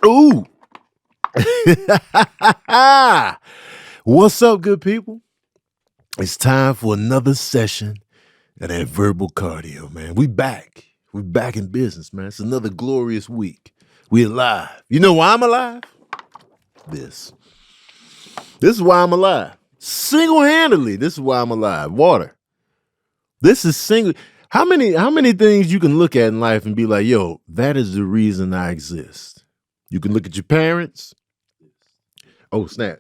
Ooh. What's up, good people? It's time for another session of that verbal cardio, man. We back. We back in business, man. It's another glorious week. We alive. You know why I'm alive? This. This is why I'm alive. Single-handedly, this is why I'm alive. Water. This is single. How many things you can look at in life and be like, yo, that is the reason I exist? You can look at your parents. Oh, snap.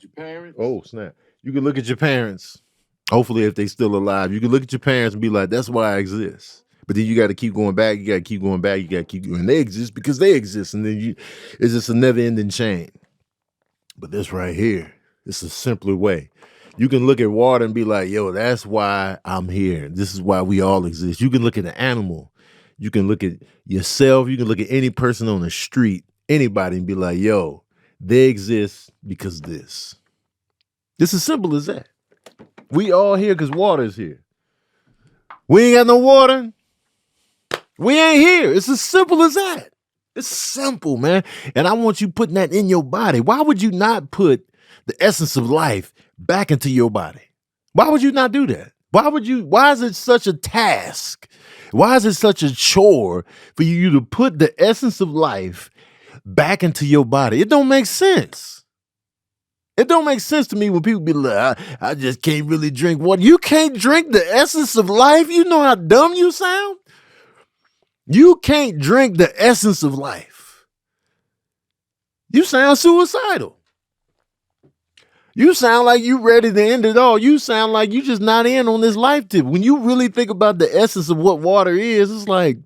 Oh, snap. You can look at your parents. Hopefully, if they still alive, you can look at your parents and be like, that's why I exist. But then you got to keep going back. You got to keep going back. You got to keep going. They exist because they exist. And then it's just a never-ending chain. But this right here, it's a simpler way. You can look at water and be like, yo, that's why I'm here. This is why we all exist. You can look at an animal. You can look at yourself. You can look at any person on the street, anybody, and be like, yo, they exist because this. It's as simple as that. We all here because water is here. We ain't got no water. We ain't here. It's as simple as that. It's simple, man. And I want you putting that in your body. Why would you not put the essence of life back into your body? Why would you not do that? Why is it such a task? Why is it such a chore for you to put the essence of life back into your body? It don't make sense. It don't make sense to me when people be like, I just can't really drink water. You can't drink the essence of life? You know how dumb you sound? You can't drink the essence of life. You sound suicidal. You sound like you ready to end it all. You sound like you just not in on this life tip. When you really think about the essence of what water is, it's like,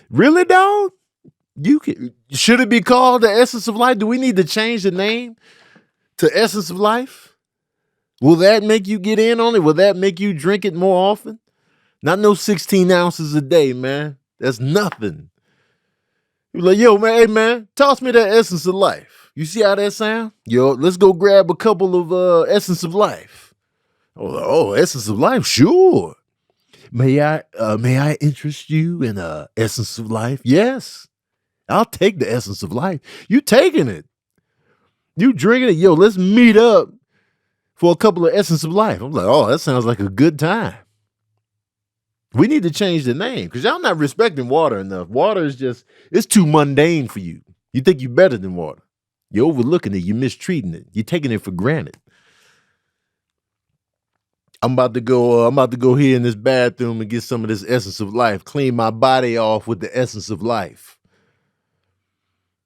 really, dog? Should it be called the essence of life? Do we need to change the name to essence of life? Will that make you get in on it? Will that make you drink it more often? Not no 16 ounces a day, man. That's nothing. You're like, yo, man, hey, man, toss me that essence of life. You see how that sound? Yo, let's go grab a couple of essence of life. Oh, essence of life? Sure. May I interest you in essence of life? Yes. I'll take the essence of life. You taking it. You drinking it. Yo, let's meet up for a couple of essence of life. I'm like, oh, that sounds like a good time. We need to change the name because y'all not respecting water enough. Water is just, it's too mundane for you. You think you're better than water. You're overlooking it. You're mistreating it. You're taking it for granted. I'm about to go here in this bathroom and get some of this essence of life. Clean my body off with the essence of life.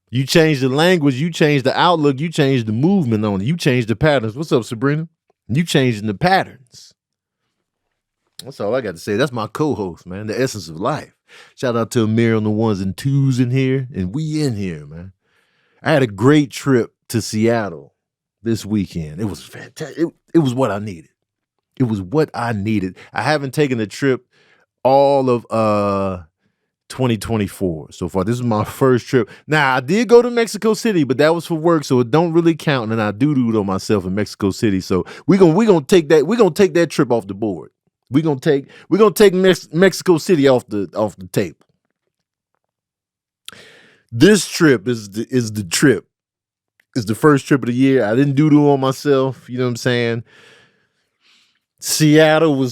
You change the language, you change the outlook, you change the movement on it, you change the patterns. What's up, Sabrina? You changing the patterns. That's all I got to say. That's my co-host, man, the essence of life. Shout out to Amir on the ones and twos in here, and we in here, man. I had a great trip to Seattle this weekend. It was fantastic. It was what I needed. It was what I needed. I haven't taken a trip all of 2024 so far. This is my first trip. Now, I did go to Mexico City, but that was for work, so it don't really count. And I doo-dooed on myself in Mexico City. So we're gonna take that trip off the board. We're gonna take Mexico City off the table. This trip is the trip. It's the first trip of the year. I didn't doo-doo on myself. You know what I'm saying? Seattle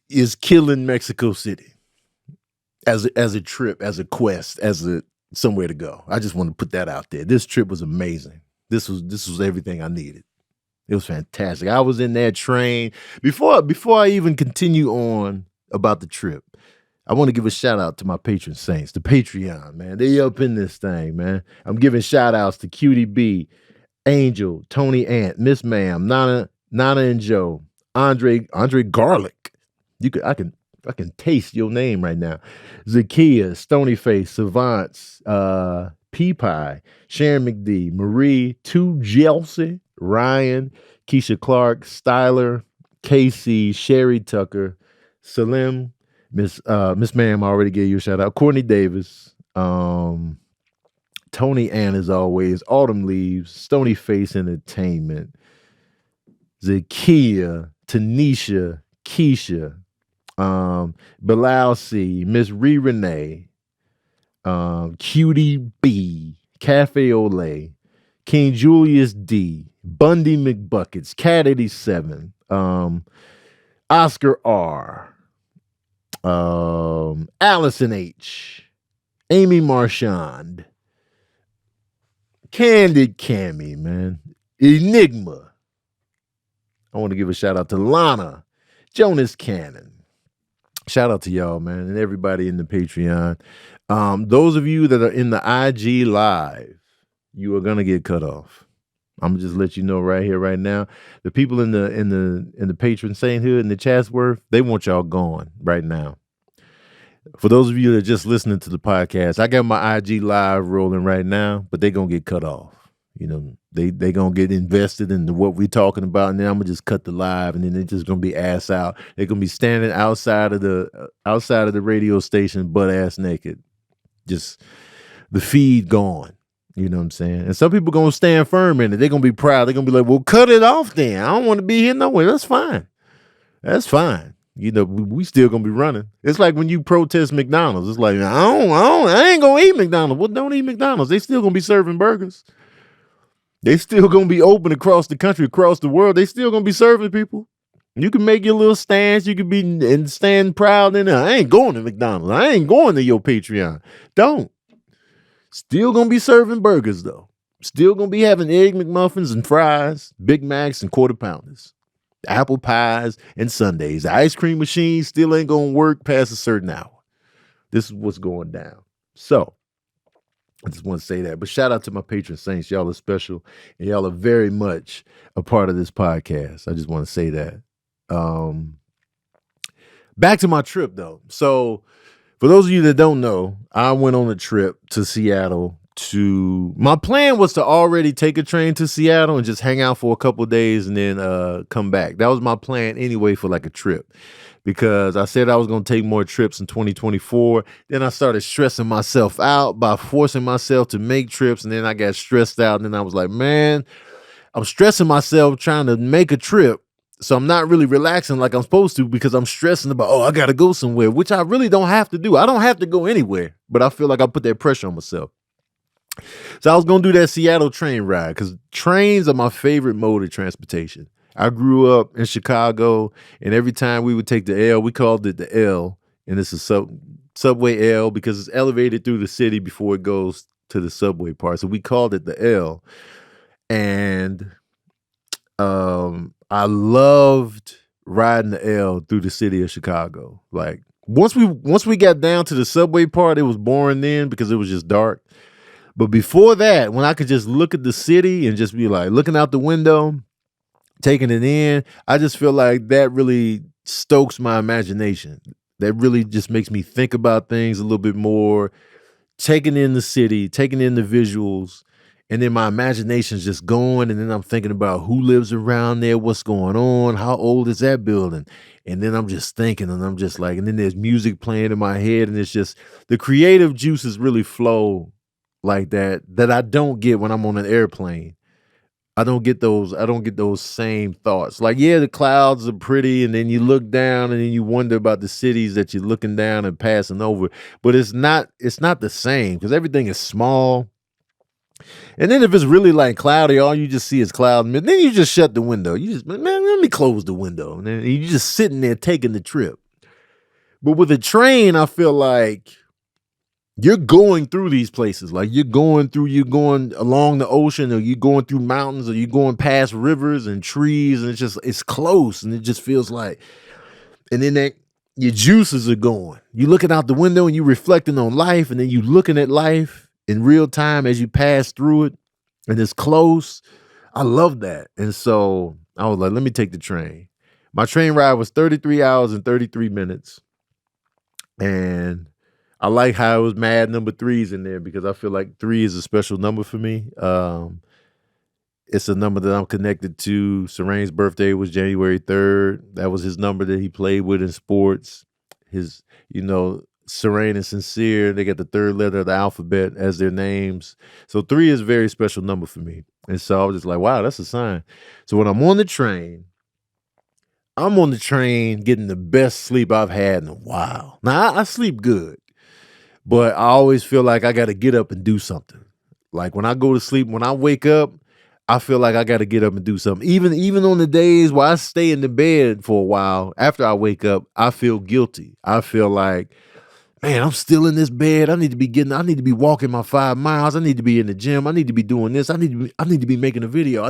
is killing Mexico City as a trip, as a quest, as a somewhere to go. I just want to put that out there. This trip was amazing. This was everything I needed. It was fantastic. I was in that train before I even continue on about the trip. I want to give a shout out to my patron saints, the Patreon, man. They up in this thing, man. I'm giving shout outs to Cutie B, Angel, Tony Ant, Miss Ma'am, Nana and Joe, Andre Garlic. I can taste your name right now. Zakia, Stonyface, Savants, P-Pie, Sharon McD, Marie, 2 Chelsea, Ryan, Keisha Clark, Styler, Casey, Sherry Tucker, Salim, Miss Ma'am, I already gave you a shout out. Courtney Davis, Tony Ann as always, Autumn Leaves, Stony Face Entertainment, Zakia, Tanisha, Keisha, Bilal C, Miss Renee, Cutie B, Cafe Olay, King Julius D, Bundy McBuckets, Cat 87, Oscar R, Allison H, Amy Marchand, Candid Cammy, man, Enigma. I want to give a shout out to Lana, Jonas Cannon. Shout out to y'all, man, and everybody in the Patreon. Those of you that are in the IG live, you are gonna get cut off. I'm gonna just let you know right here, right now. The people in the patron sainthood and the Chatsworth, they want y'all gone right now. For those of you that are just listening to the podcast, I got my IG live rolling right now, but they're gonna get cut off. You know, they gonna get invested into what we're talking about, and then I'm gonna just cut the live, and then they're just gonna be ass out. They're gonna be standing outside of the radio station, butt ass naked, just the feed gone. You know what I'm saying? And some people gonna stand firm in it. They're gonna be proud. They're gonna be like, "Well, cut it off then. I don't want to be here no way." That's fine. That's fine. You know, we still gonna be running. It's like when you protest McDonald's. It's like I ain't gonna eat McDonald's. Well, don't eat McDonald's. They still gonna be serving burgers. They still gonna be open across the country, across the world. They still gonna be serving people. You can make your little stance. You can be and stand proud in there. I ain't going to McDonald's. I ain't going to your Patreon. Don't. Still gonna be serving burgers though. Still gonna be having egg McMuffins and fries, Big Macs and quarter pounders, apple pies and sundaes. The ice cream machine still ain't gonna work past a certain hour. This is what's going down. So I just want to say that. But shout out to my patron saints. Y'all are special, and y'all are very much a part of this podcast. I just want to say that. Back to my trip though. So for those of you that don't know, I went on a trip to Seattle. My plan was to already take a train to Seattle and just hang out for a couple of days and then come back. That was my plan anyway for like a trip, because I said I was going to take more trips in 2024. Then I started stressing myself out by forcing myself to make trips, and then I got stressed out, and then I was like, man, I'm stressing myself trying to make a trip. So I'm not really relaxing like I'm supposed to, because I'm stressing about, I got to go somewhere, which I really don't have to do. I don't have to go anywhere, but I feel like I put that pressure on myself. So I was going to do that Seattle train ride, because trains are my favorite mode of transportation. I grew up in Chicago, and every time we would take the L, we called it the L, and it's a subway L because it's elevated through the city before it goes to the subway part. So we called it the L. And I loved riding the L through the city of Chicago. Like once we got down to the subway part, it was boring then because it was just dark. But before that, when I could just look at the city and just be like looking out the window, taking it in, I just feel like that really stokes my imagination. That really just makes me think about things a little bit more, taking in the city, taking in the visuals. And then my imagination's just going, and then I'm thinking about who lives around there, what's going on, how old is that building? And then I'm just thinking, and I'm just like, and then there's music playing in my head, and it's just, the creative juices really flow like that I don't get when I'm on an airplane. I don't get those same thoughts. Like, yeah, the clouds are pretty, and then you look down and then you wonder about the cities that you're looking down and passing over. But it's not the same, because everything is small. And then if it's really like cloudy, all you just see is cloud. And then you just shut the window. You just, man, let me close the window. And then you're just sitting there taking the trip. But with a train, I feel like you're going through these places. Like you're going along the ocean, or you're going through mountains, or you're going past rivers and trees. And it's close. And it just feels like, and then your juices are going. You're looking out the window and you're reflecting on life. And then you're looking at life in real time as you pass through it, and it's close. I love that. And so I was like, let me take the train. My train ride was 33 hours and 33 minutes. And I like how it was mad number 3s in there, because I feel like 3 is a special number for me. It's a number that I'm connected to. Serene's birthday was January 3rd. That was his number that he played with in sports. His, Serene and Sincere, they got the 3rd letter of the alphabet as their names. So 3 is a very special number for me. And so I was just like, wow, that's a sign. So when I'm on the train getting the best sleep I've had in a while. Now, I sleep good, but I always feel like I got to get up and do something. Like when I go to sleep, when I wake up, I feel like I got to get up and do something. Even on the days where I stay in the bed for a while, after I wake up, I feel guilty. I feel like, man, I'm still in this bed. I need to be walking my 5 miles. I need to be in the gym. I need to be doing this. I need to be making a video.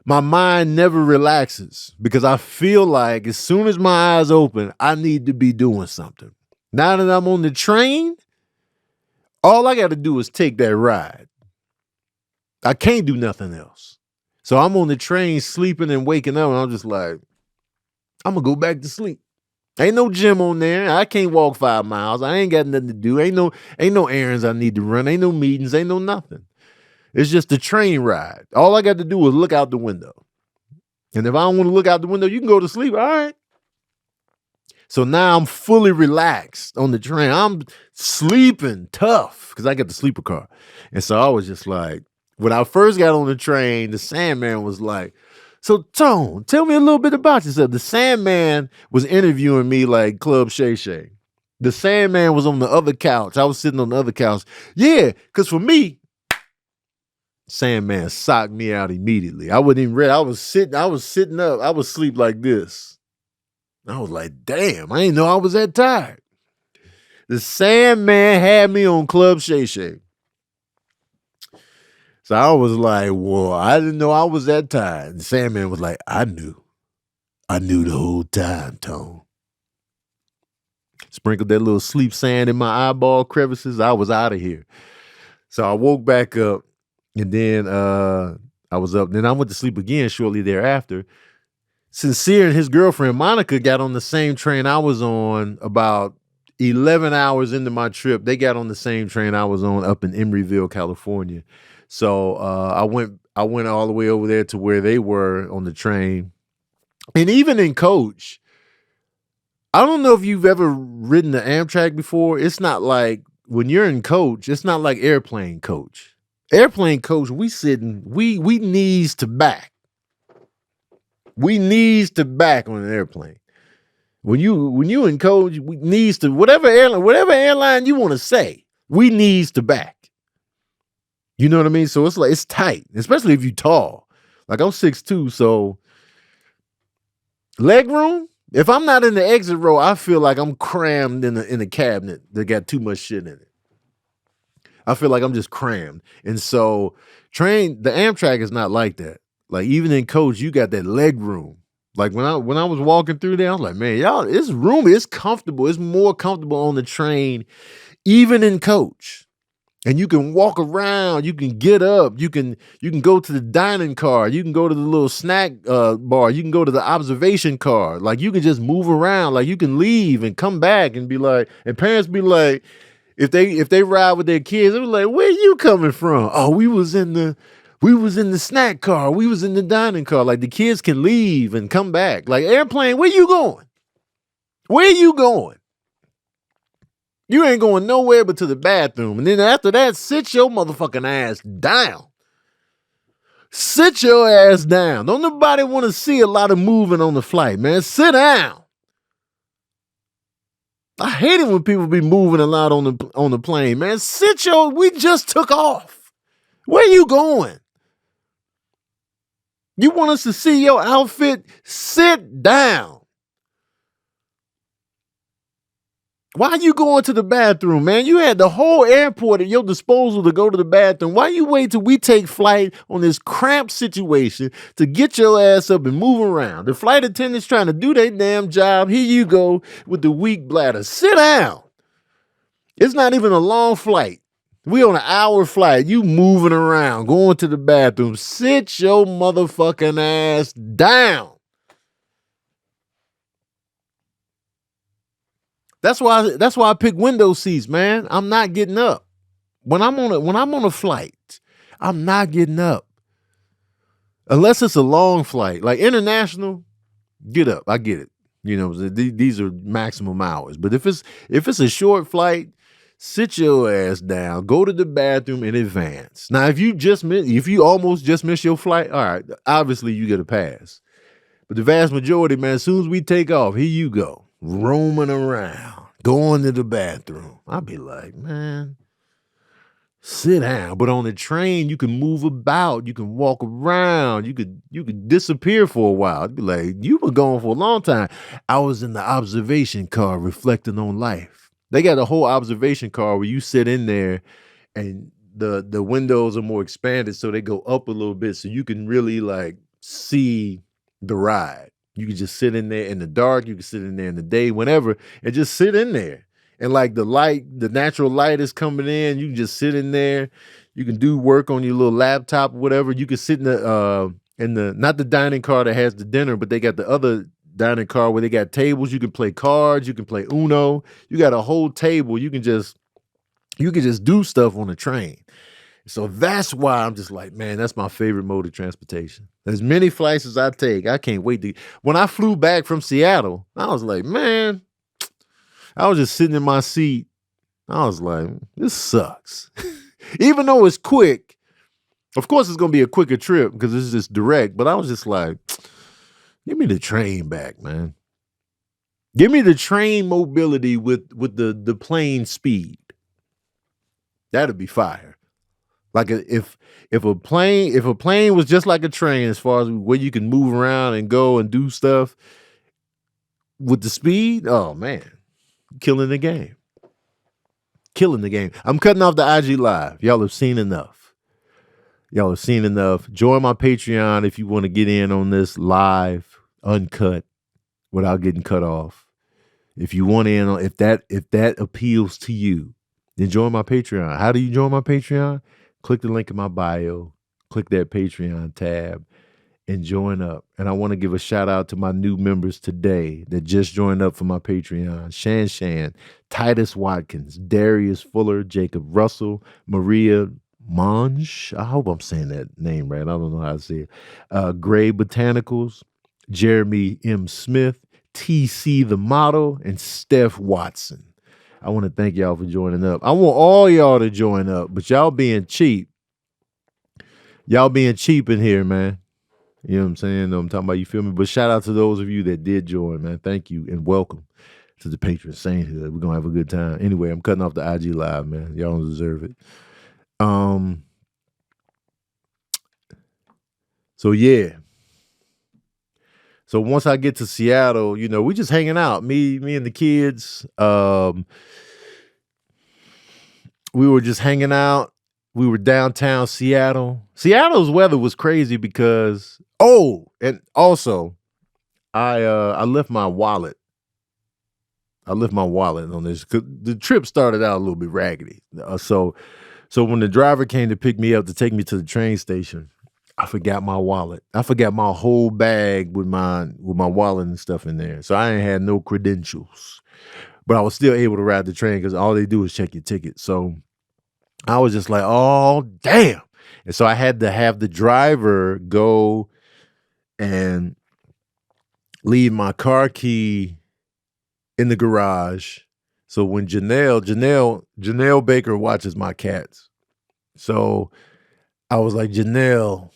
My mind never relaxes because I feel like as soon as my eyes open, I need to be doing something. Now that I'm on the train, all I got to do is take that ride. I can't do nothing else. So I'm on the train sleeping and waking up, and I'm just like, I'm going to go back to sleep. Ain't no gym on there. I can't walk 5 miles. I ain't got nothing to do. Ain't no errands I need to run. Ain't no meetings. Ain't no nothing. It's just a train ride. All I got to do is look out the window. And if I don't want to look out the window, you can go to sleep. All right. So now I'm fully relaxed on the train. I'm sleeping tough because I got the sleeper car. And so I was just like, when I first got on the train, the Sandman was like, so Tone, tell me a little bit about yourself. The Sandman was interviewing me like Club Shay Shay. The Sandman was on the other couch. I was sitting on the other couch. Yeah, because for me, Sandman socked me out immediately. I wasn't even ready. I was sitting up. I was asleep like this. I was like, damn, I didn't know I was that tired. The Sandman had me on Club Shay Shay. So I was like, whoa, I didn't know I was that tired. The Sandman was like, I knew the whole time, Tone. Sprinkled that little sleep sand in my eyeball crevices. I was out of here. So I woke back up, and then I was up. Then I went to sleep again shortly thereafter. Sincere and his girlfriend, Monica, got on the same train I was on about 11 hours into my trip. They got on the same train I was on up in Emeryville, California. So I went all the way over there to where they were on the train. And even in coach, I don't know if you've ever ridden the Amtrak before. It's not like when you're in coach, it's not like airplane coach. Airplane coach, we knees to back. We knees to back on an airplane. When you in coach, we knees to whatever airline you want to say, we knees to back. You know what I mean? So it's tight, especially if you tall. Like I'm 6'2", so leg room. If I'm not in the exit row, I feel like I'm crammed in a cabinet that got too much shit in it. I feel like I'm just crammed. And so the Amtrak is not like that. Like even in coach, you got that leg room. Like when I was walking through there, I was like, man, y'all, this room is comfortable. It's more comfortable on the train, even in coach. And you can walk around, you can get up, you can go to the dining car, you can go to the little snack bar, you can go to the observation car. Like you can just move around, like you can leave and come back and be like, and parents be like, if they ride with their kids, they be like, where you coming from? Oh, we was in the snack car, we was in the dining car. Like the kids can leave and come back. Like airplane, where you going? Where you going? You ain't going nowhere but to the bathroom. And then after that, sit your motherfucking ass down. Sit your ass down. Don't nobody want to see a lot of moving on the flight, man. Sit down. I hate it when people be moving a lot on the plane, man. We just took off. Where you going? You want us to see your outfit? Sit down. Why you going to the bathroom, man? You had the whole airport at your disposal to go to the bathroom. Why you wait till we take flight on this cramped situation to get your ass up and move around? The flight attendant's trying to do their damn job. Here you go with the weak bladder. Sit down. It's not even a long flight. We on an hour flight. You moving around, going to the bathroom. Sit your motherfucking ass down. That's why I pick window seats, man. I'm not getting up. When I'm on a flight, I'm not getting up. Unless it's a long flight, like international, get up. I get it. You know, these are maximum hours. But if it's a short flight, sit your ass down. Go to the bathroom in advance. Now, if you almost just miss your flight, all right, obviously you get a pass. But the vast majority, man, as soon as we take off, here you go. Roaming around, going to the bathroom. I'll be like, man, Sit down. But on the train, you can move about, you can walk around, you could disappear for a while. I'd be like, you were gone for a long time. I was in the observation car reflecting on life. They got a whole observation car where you sit in there and the windows are more expanded, so they go up a little bit so you can really like see the ride. You can just sit in there in the dark, you can sit in there in the day, whenever, and just sit in there. And like the natural light is coming in. You can just sit in there. You can do work on your little laptop or whatever. You can sit in the not the dining car that has the dinner, but they got the other dining car where they got tables. You can play cards. You can play Uno. You got a whole table. You can just do stuff on the train. So that's why I'm just like, man, that's my favorite mode of transportation. As many flights as I take, I can't wait to. When I flew back from Seattle, I was like, man, I was just sitting in my seat. I was like, this sucks. Even though it's quick, of course it's going to be a quicker trip because it's just direct. But I was just like, give me the train back, man. Give me the train mobility with the plane speed. That'd be fire. Like if a plane was just like a train as far as where you can move around and go and do stuff with the speed, oh man, killing the game. Killing the game. I'm cutting off the IG live. Y'all have seen enough. Join my Patreon if you want to get in on this live, uncut, without getting cut off. If you want in on if that appeals to you, then join my Patreon. How do you join my Patreon? Click the link in my bio, click that Patreon tab, and join up. And I want to give a shout out to my new members today that just joined up for my Patreon. Shan, Titus Watkins, Darius Fuller, Jacob Russell, Maria Monge. I hope I'm saying that name right. I don't know how to say it. Gray Botanicals, Jeremy M. Smith, TC the Model, and Steph Watson. I want to thank y'all for joining up. I want all y'all to join up, but y'all being cheap. Y'all being cheap in here, man. You know what I'm saying? I'm talking about, you feel me? But shout out to those of you that did join, man. Thank you and welcome to the Patron Sainthood. We're going to have a good time. Anyway, I'm cutting off the IG live, man. Y'all don't deserve it. So yeah. So once I get to Seattle, we just hanging out. Me and the kids. We were just hanging out. We were downtown Seattle. Seattle's weather was crazy because and also I left my wallet. I left my wallet on this. The trip started out a little bit raggedy. So when the driver came to pick me up to take me to the train station, I forgot my wallet. I forgot my whole bag with my wallet and stuff in there. So I ain't had no credentials, but I was still able to ride the train because all they do is check your ticket. So I was just like, oh, damn. And so I had to have the driver go and leave my car key in the garage. So when Janelle Baker watches my cats. So I was like, Janelle,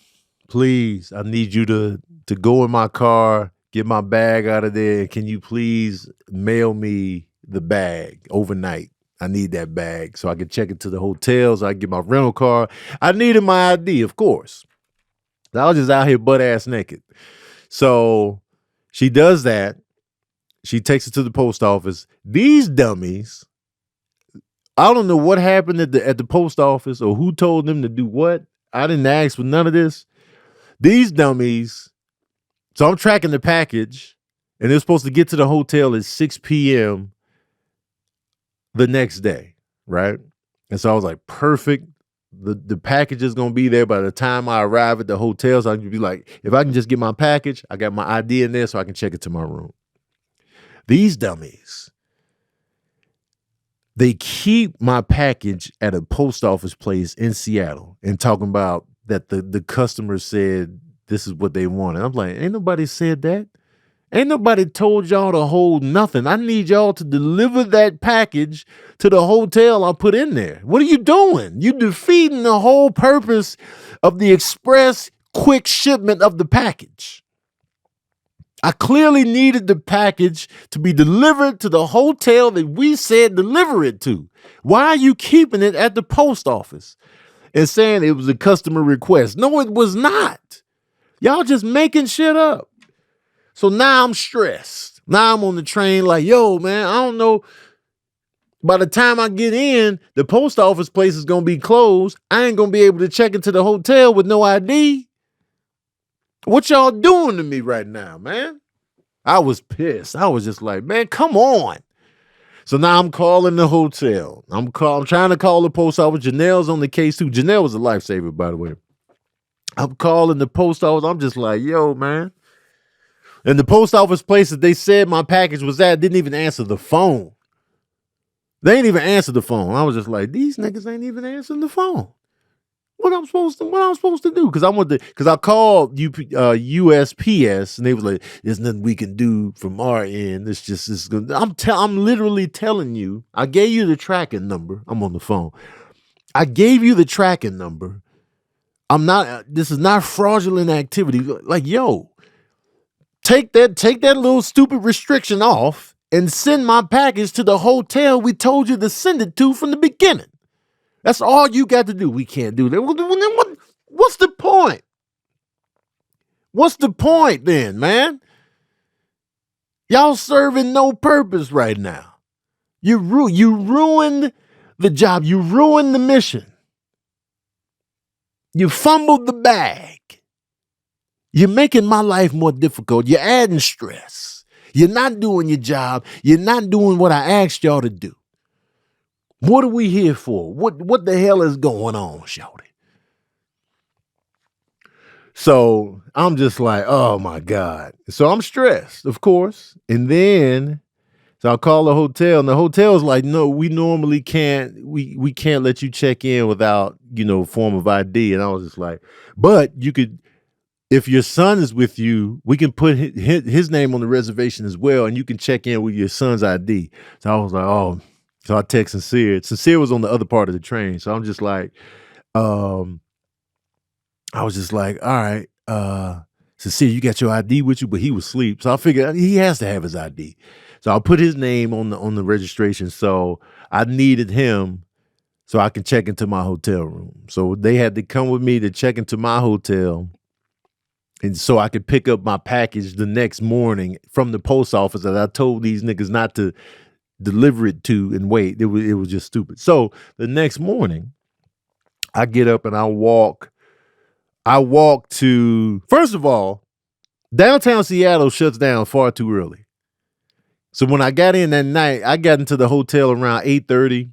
please, I need you to go in my car, get my bag out of there. Can you please mail me the bag overnight? I need that bag so I can check it to the hotel, so I can get my rental car. I needed my ID, of course. I was just out here butt ass naked. So she does that. She takes it to the post office. These dummies, I don't know what happened at the post office or who told them to do what. I didn't ask for none of this. These dummies. So I'm tracking the package, and they're supposed to get to the hotel at 6 p.m. the next day, right? And so I was like, perfect. The package is going to be there by the time I arrive at the hotel. So I can be like, if I can just get my package, I got my ID in there so I can check it to my room. These dummies, they keep my package at a post office place in Seattle and talking about that the customer said this is what they wanted. I'm like, ain't nobody said that. Ain't nobody told y'all to hold nothing. I need y'all to deliver that package to the hotel I put in there. What are you doing? You defeating the whole purpose of the express quick shipment of the package. I clearly needed the package to be delivered to the hotel that we said deliver it to. Why are you keeping it at the post office and saying it was a customer request? No, it was not. Y'all just making shit up. So now I'm stressed. Now I'm on the train like, yo, man, I don't know. By the time I get in, the post office place is going to be closed. I ain't going to be able to check into the hotel with no ID. What y'all doing to me right now, man? I was pissed. I was just like, man, come on. So now I'm calling the hotel. I'm trying to call the post office. Janelle's on the case too. Janelle was a lifesaver, by the way. I'm calling the post office. I'm just like, yo, man. And the post office place that they said my package was at didn't even answer the phone. They ain't even answer the phone. I was just like, these niggas ain't even answering the phone. What I'm supposed to do? Because I called USPS and they was like, there's nothing we can do from our end. I'm literally telling you, I gave you the tracking number. I'm on the phone. I gave you the tracking number. This is not fraudulent activity. Like, yo, take that little stupid restriction off and send my package to the hotel we told you to send it to from the beginning. That's all you got to do. We can't do that. What's the point? What's the point then, man? Y'all serving no purpose right now. You ruined the job. You ruined the mission. You fumbled the bag. You're making my life more difficult. You're adding stress. You're not doing your job. You're not doing what I asked y'all to do. What are we here for? What the hell is going on, shawty? So I'm just like, oh my God. So I'm stressed, of course. And then, so I'll call the hotel, and the hotel's like, no, we normally can't, we can't let you check in without, form of ID. And I was just like, but you could, if your son is with you, we can put his name on the reservation as well, and you can check in with your son's ID. So I was like, oh. So I text Sincere. Sincere was on the other part of the train. So I'm just like, I was just like, all right, Sincere, you got your ID with you? But he was asleep. So I figured he has to have his ID. So I'll put his name on the registration. So I needed him so I can check into my hotel room. So they had to come with me to check into my hotel. And so I could pick up my package the next morning from the post office that I told these niggas not to deliver it to and wait. It was just stupid. So the next morning, I get up and I walk to, first of all, downtown Seattle shuts down far too early. So when I got in that night, I got into the hotel around 8:30.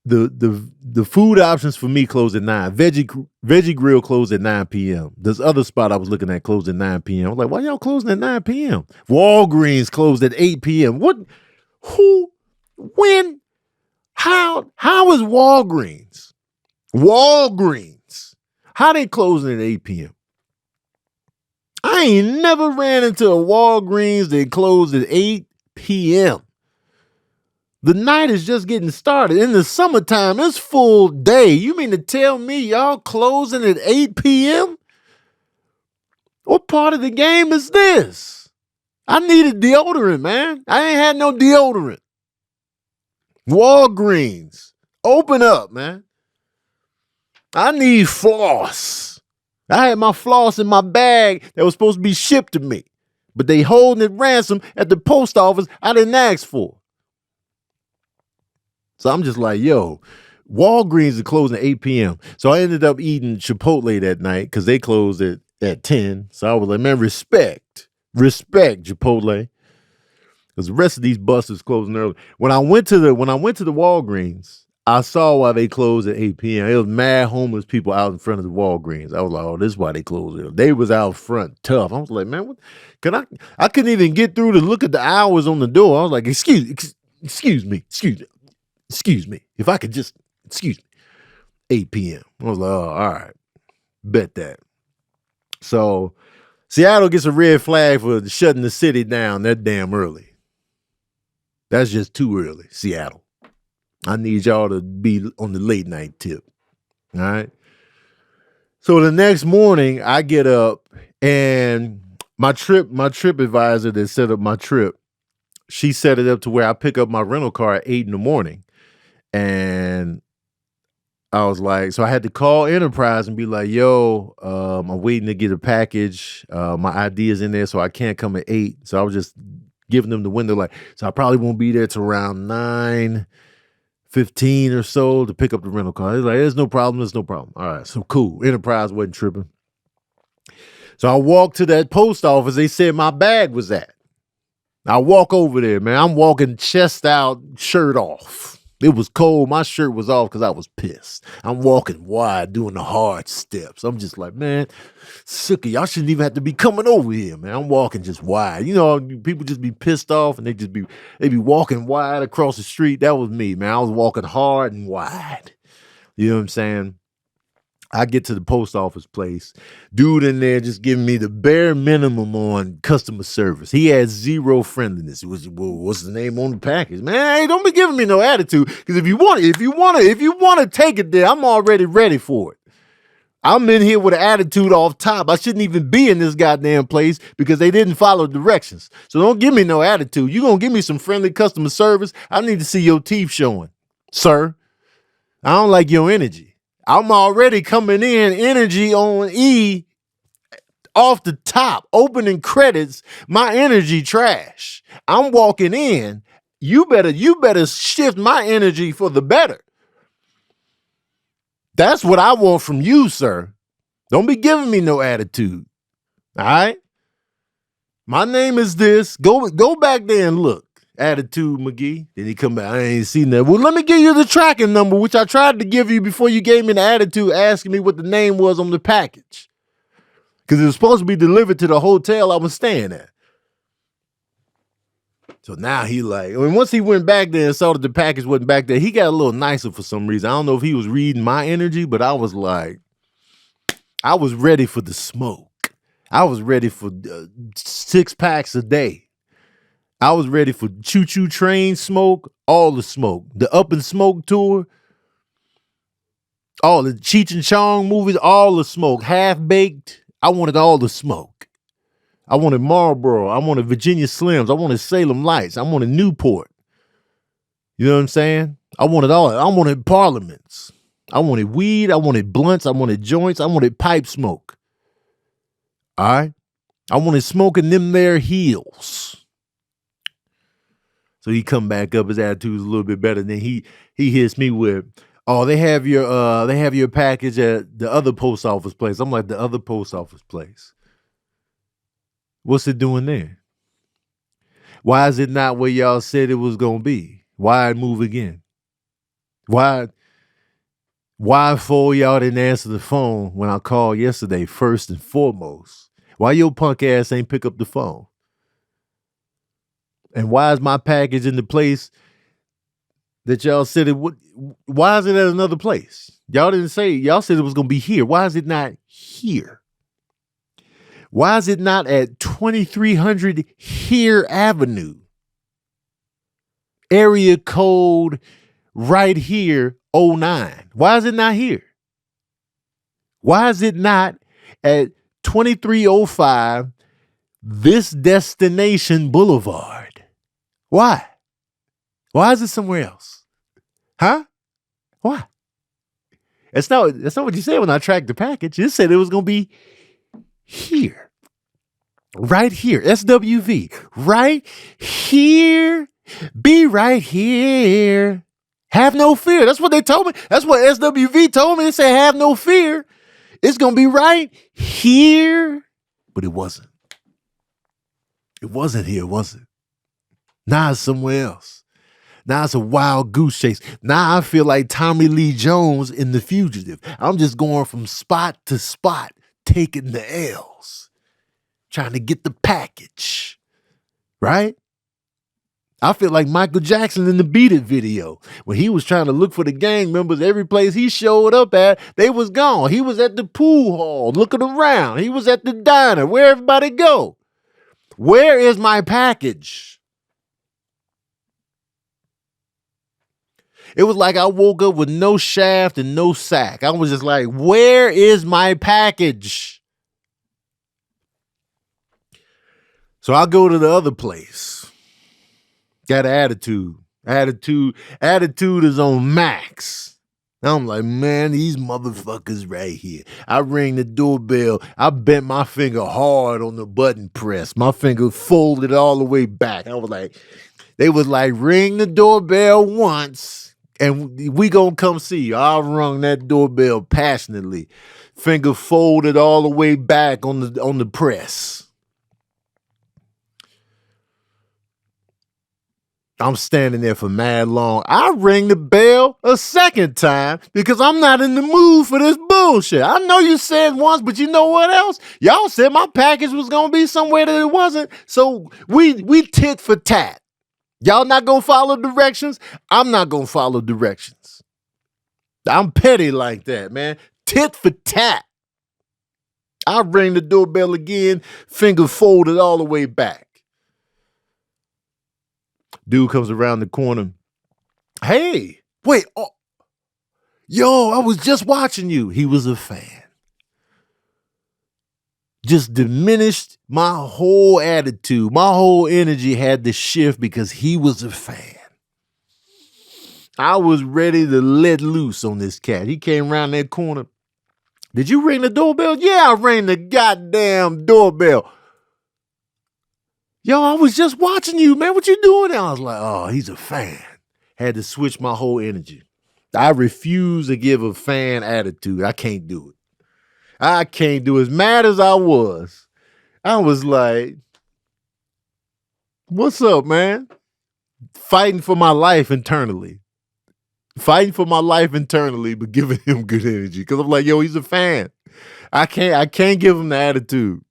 The food options for me closed at 9. Veggie Grill closed at 9 p.m. This other spot I was looking at closed at 9 p.m. I was like, why y'all closing at 9 p.m.? Walgreens closed at 8 p.m. What? Who? When? How is Walgreens? Walgreens. How they closing at 8 p.m.? I ain't never ran into a Walgreens that closed at 8 p.m. The night is just getting started. In the summertime, it's full day. You mean to tell me y'all closing at 8 p.m.? What part of the game is this? I needed deodorant, man. I ain't had no deodorant. Walgreens, open up, man. I need floss. I had my floss in my bag that was supposed to be shipped to me, but they holding it ransom at the post office I didn't ask for. So I'm just like, yo, Walgreens is closing at 8 p.m. So I ended up eating Chipotle that night because they closed at 10. So I was like, man, respect Chipotle. Because the rest of these buses closing early. When I went to the Walgreens, I saw why they closed at 8 p.m. It was mad homeless people out in front of the Walgreens. I was like, oh, this is why they closed early. They was out front tough. I was like, man, what? I couldn't even get through to look at the hours on the door. I was like, excuse me. If I could just, excuse me. 8 p.m. I was like, oh, all right. Bet that. So Seattle gets a red flag for shutting the city down that damn early. That's just too early, Seattle. I need y'all to be on the late night tip. All right. So the next morning I get up and my trip advisor that set up my trip, she set it up to where I pick up my rental car at 8 in the morning. And I was like, so I had to call Enterprise and be like, yo, I'm waiting to get a package. My ID is in there, so I can't come at 8. So I was just giving them the window, like, so I probably won't be there till around 9:15 or so to pick up the rental car. He's like, there's no problem. All right, so cool. Enterprise wasn't tripping. So I walked to that post office. They said my bag was at. I walk over there, man. I'm walking chest out, shirt off. It was cold. My shirt was off because I was pissed. I'm walking wide, doing the hard steps. I'm just like, man, sick of y'all shouldn't even have to be coming over here, man. I'm walking just wide. You know, people just be pissed off and they be walking wide across the street. That was me, man. I was walking hard and wide. You know what I'm saying? I get to the post office place. Dude in there just giving me the bare minimum on customer service. He had zero friendliness. It was, well, what's the name on the package? Man, hey, don't be giving me no attitude. Because if you want to take it there, I'm already ready for it. I'm in here with an attitude off top. I shouldn't even be in this goddamn place because they didn't follow directions. So don't give me no attitude. You're going to give me some friendly customer service. I need to see your teeth showing, sir. I don't like your energy. I'm already coming in energy on E off the top, opening credits, my energy trash. I'm walking in. You better shift my energy for the better. That's what I want from you, sir. Don't be giving me no attitude. All right? My name is this. Go back there and look. Attitude McGee. Then he come back. I ain't seen that. Well, let me give you the tracking number, which I tried to give you before you gave me the attitude asking me what the name was on the package. Because it was supposed to be delivered to the hotel I was staying at. So now he like, I mean, once he went back there and saw that the package wasn't back there, he got a little nicer for some reason. I don't know if he was reading my energy, but I was like, I was ready for the smoke. I was ready for 6 packs a day. I was ready for choo-choo train smoke, all the smoke. The Up and Smoke tour, all the Cheech and Chong movies, all the smoke. Half-Baked, I wanted all the smoke. I wanted Marlboro. I wanted Virginia Slims. I wanted Salem Lights. I wanted Newport. You know what I'm saying? I wanted all. I wanted Parliaments. I wanted weed. I wanted blunts. I wanted joints. I wanted pipe smoke. All right? I wanted smoking them there heels. So he come back up, his attitude's a little bit better. Then he hits me with, oh, they have your package at the other post office place. I'm like, the other post office place? What's it doing there? Why is it not where y'all said it was gonna be? Why move again? Why for y'all didn't answer the phone when I called yesterday, first and foremost? Why your punk ass ain't pick up the phone? And why is my package in the place that y'all said it would? Why is it at another place? Y'all didn't say, y'all said it was going to be here. Why is it not here? Why is it not at 2300 Here Avenue? Area code right here, 09. Why is it not here? Why is it not at 2305 This Destination Boulevard? Why? Why is it somewhere else? Huh? Why? That's not what you said when I tracked the package. You said it was going to be here. Right here. SWV. Right here. Be right here. Have no fear. That's what they told me. That's what SWV told me. They said, have no fear. It's going to be right here. But it wasn't. It wasn't here, was it? Now it's somewhere else. Now it's a wild goose chase. Now I feel like Tommy Lee Jones in The Fugitive. I'm just going from spot to spot, taking the L's, trying to get the package, right? I feel like Michael Jackson in the Beat It video when he was trying to look for the gang members. Every place he showed up at, they was gone. He was at the pool hall looking around. He was at the diner. Where everybody go? Where is my package? It was like I woke up with no shaft and no sack. I was just like, where is my package? So I go to the other place. Got an attitude. Attitude is on max. I'm like, man, these motherfuckers right here. I ring the doorbell. I bent my finger hard on the button press. My finger folded all the way back. They was like, ring the doorbell once and we gonna come see you. I rung that doorbell passionately. Finger folded all the way back on the press. I'm standing there for mad long. I ring the bell a second time because I'm not in the mood for this bullshit. I know you said once, but you know what else? Y'all said my package was gonna be somewhere that it wasn't. So we tit for tat. Y'all not gonna follow directions? I'm not gonna follow directions. I'm petty like that, man. Tit for tat. I ring the doorbell again, finger folded all the way back. Dude comes around the corner. Hey, wait. Oh, yo, I was just watching you. He was a fan. Just diminished my whole attitude. My whole energy had to shift because he was a fan. I was ready to let loose on this cat. He came around that corner. Did you ring the doorbell? Yeah, I rang the goddamn doorbell. Yo, I was just watching you, man. What you doing? And I was like, oh, he's a fan. Had to switch my whole energy. I refuse to give a fan attitude. I can't do it. I can't do it. As mad as I was like, what's up, man? Fighting for my life internally. But giving him good energy. Because I'm like, yo, he's a fan. I can't give him the attitude.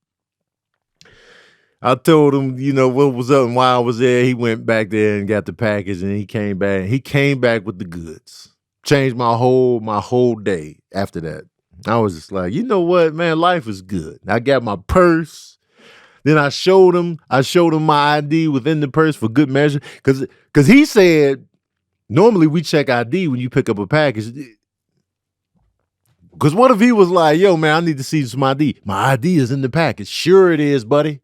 I told him, you know, what was up and why I was there. He went back there and got the package and he came back. He came back with the goods. Changed my whole day after that. I was just like, you know what, man, life is good. I got my purse. Then I showed him my ID within the purse for good measure. Cause he said, normally we check ID when you pick up a package. Cause what if he was like, yo, man, I need to see some ID. My ID is in the package. Sure it is, buddy.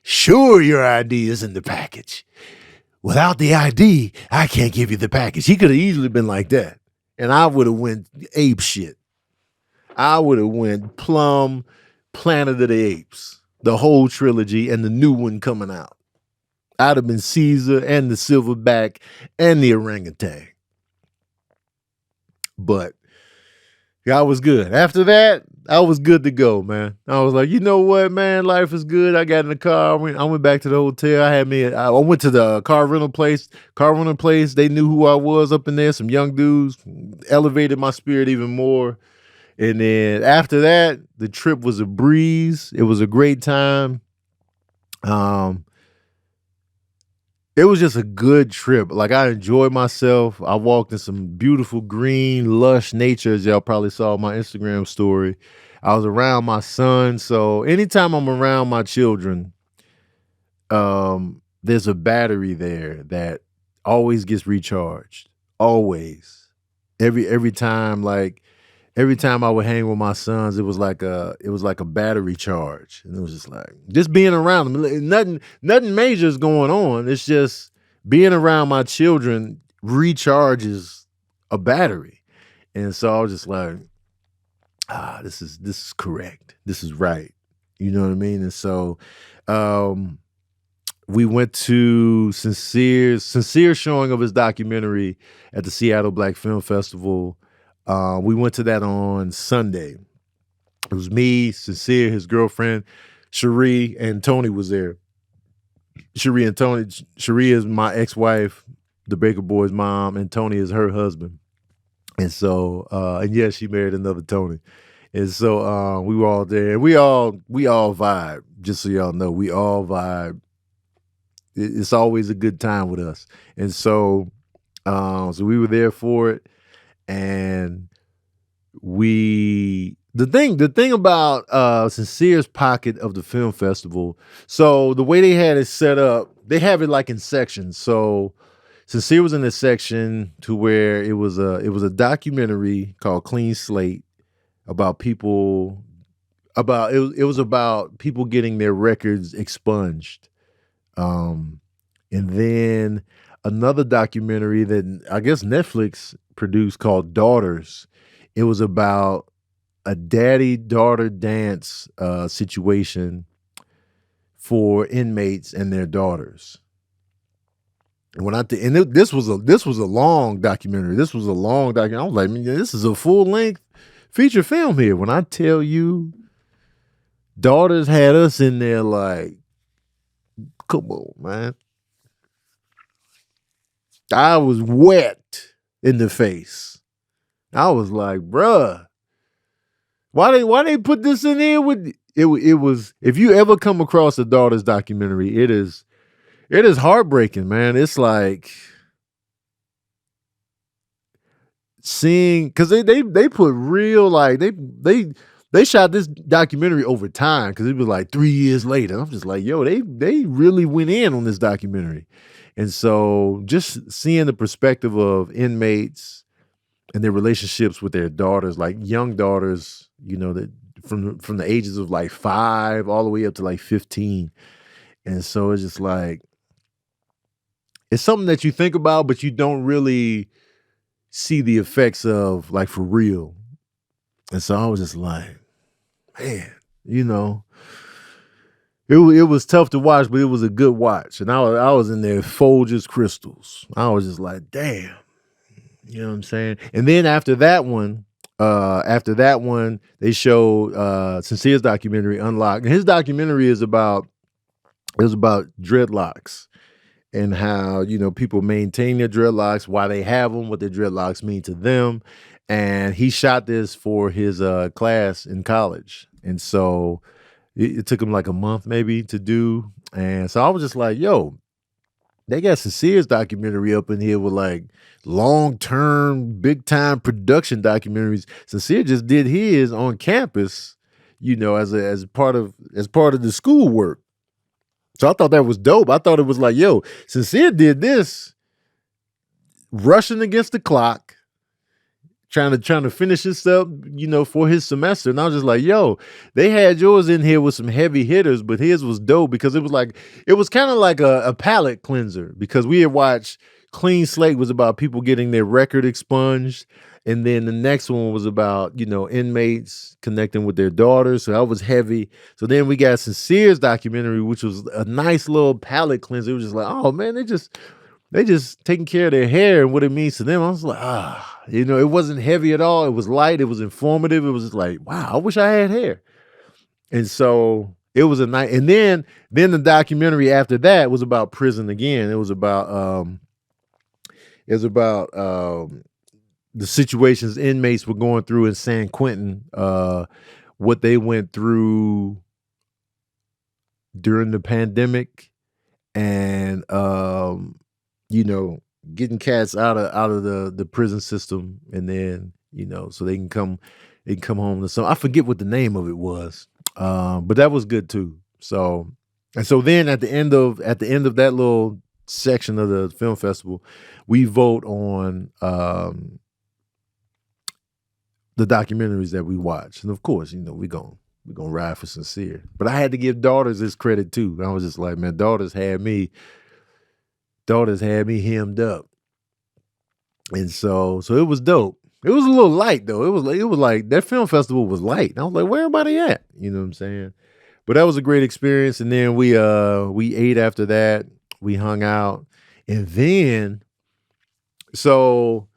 Sure, your ID is in the package. Without the ID, I can't give you the package. He could have easily been like that. And I would have went ape shit. I would have went plumb Planet of the Apes. The whole trilogy and the new one coming out. I'd have been Caesar and the silverback and the orangutan. But I was good. After that, I was good to go, man. I was like, you know what, man? Life is good. I got in the car. I went back to the hotel. I went to the car rental place. They knew who I was up in there. Some young dudes elevated my spirit even more. And then after that, the trip was a breeze. It was a great time. It was just a good trip. Like, I enjoyed myself. I walked in some beautiful green, lush nature, as y'all probably saw on my Instagram story. I was around my son. So anytime I'm around my children, there's a battery there that always gets recharged. Always. Every time I would hang with my sons, it was like a battery charge. And it was just being around them. Nothing major is going on. It's just being around my children recharges a battery. And so I was just like, this is correct. This is right. You know what I mean? And so we went to Sincere showing of his documentary at the Seattle Black Film Festival. We went to that on Sunday. It was me, Sincere, his girlfriend, Cherie, and Tony was there. Cherie is my ex-wife, the Baker Boy's mom, and Tony is her husband. And so, and yes, she married another Tony. And so we were all there. And we all vibe, just so y'all know. We all vibe. It's always a good time with us. And so we were there for it. And the thing about Sincere's pocket of the film festival, so the way they had it set up, they have it like in sections. So Sincere was in a section to where it was a documentary called Clean Slate about people, it was about people getting their records expunged. And then another documentary that I guess Netflix produced called Daughters. It was about a daddy-daughter dance situation for inmates and their daughters. And this was a long documentary. This was a long documentary. I was like, man, this is a full-length feature film here. When I tell you, Daughters had us in there like, come on, man. I was wet in the face. I was like, bruh, why they put this in here with it was, if you ever come across a Daughters documentary, it is heartbreaking, man. It's like seeing, because they put real, like they shot this documentary over time, because it was like 3 years later. I'm just like, yo, they really went in on this documentary. And so just seeing the perspective of inmates and their relationships with their daughters, like young daughters, that from the ages of like 5 all the way up to like 15. And so it's just like, it's something that you think about, but you don't really see the effects of, like, for real. And so I was just like, man, it was tough to watch, but it was a good watch. And I was in there Folgers crystals. I was just like, damn. You know what I'm saying? And then after that one, they showed Sincere's documentary, Unlocked. And his documentary is about dreadlocks and how, people maintain their dreadlocks, why they have them, what their dreadlocks mean to them. And he shot this for his class in college. And so it took him like a month maybe to do. And so I was just like, yo, they got Sincere's documentary up in here with like long-term, big-time production documentaries. Sincere just did his on campus, as part of the schoolwork. So I thought that was dope. I thought it was like, yo, Sincere did this rushing against the clock, trying to finish this up, for his semester. And I was just like, yo, they had yours in here with some heavy hitters, but his was dope because it was kind of like a palate cleanser, because we had watched Clean Slate was about people getting their record expunged. And then the next one was about, inmates connecting with their daughters. So that was heavy. So then we got Sincere's documentary, which was a nice little palate cleanser. It was just like, oh man, they just taking care of their hair and what it means to them. I was like, it wasn't heavy at all. It was light. It was informative. It was just like, wow, I wish I had hair. And so it was a night. And then the documentary after that was about prison again. It was about the situations inmates were going through in San Quentin, what they went through during the pandemic, and getting cats out of the prison system, and then so they can come home to some. I forget what the name of it was, but that was good too. So then at the end of that little section of the film festival, we vote on the documentaries that we watch, and of course, we're gonna ride for Sincere. But I had to give Daughters this credit too. I was just like, man, Daughters had me hemmed up, and so it was dope. It was a little light though. It was like that film festival was light. And I was like, where everybody at? You know what I'm saying? But that was a great experience. And then we ate after that. We hung out, and then so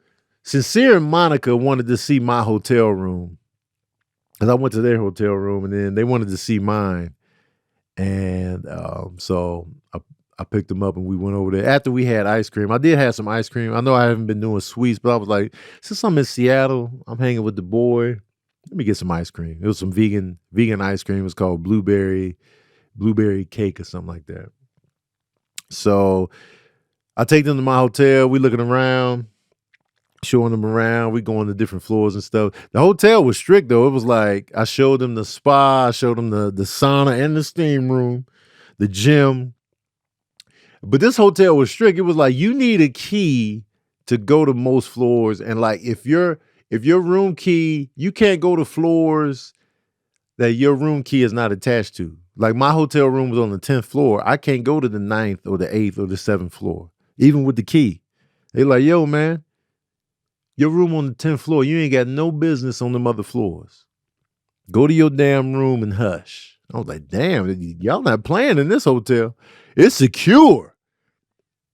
Sincere and Monica wanted to see my hotel room, because I went to their hotel room, and then they wanted to see mine. And so I picked them up and we went over there after we had ice cream. I did have some ice cream. I know I haven't been doing sweets, but I was like, since I'm in Seattle, I'm hanging with the boy, let me get some ice cream. It was some vegan ice cream. It was called blueberry cake or something like that. So I take them to my hotel. We looking around, showing them around. We going to different floors and stuff. The hotel was strict though. It was like, I showed them the spa, I showed them the sauna and the steam room, the gym. But this hotel was strict. It was like, you need a key to go to most floors. And like, if your room key, you can't go to floors that your room key is not attached to. Like my hotel room was on the 10th floor. I can't go to the 9th or the 8th or the 7th floor, even with the key. They like, yo, man, your room on the 10th floor, you ain't got no business on them other floors. Go to your damn room and hush. I was like, damn, y'all not playing in this hotel. It's secure.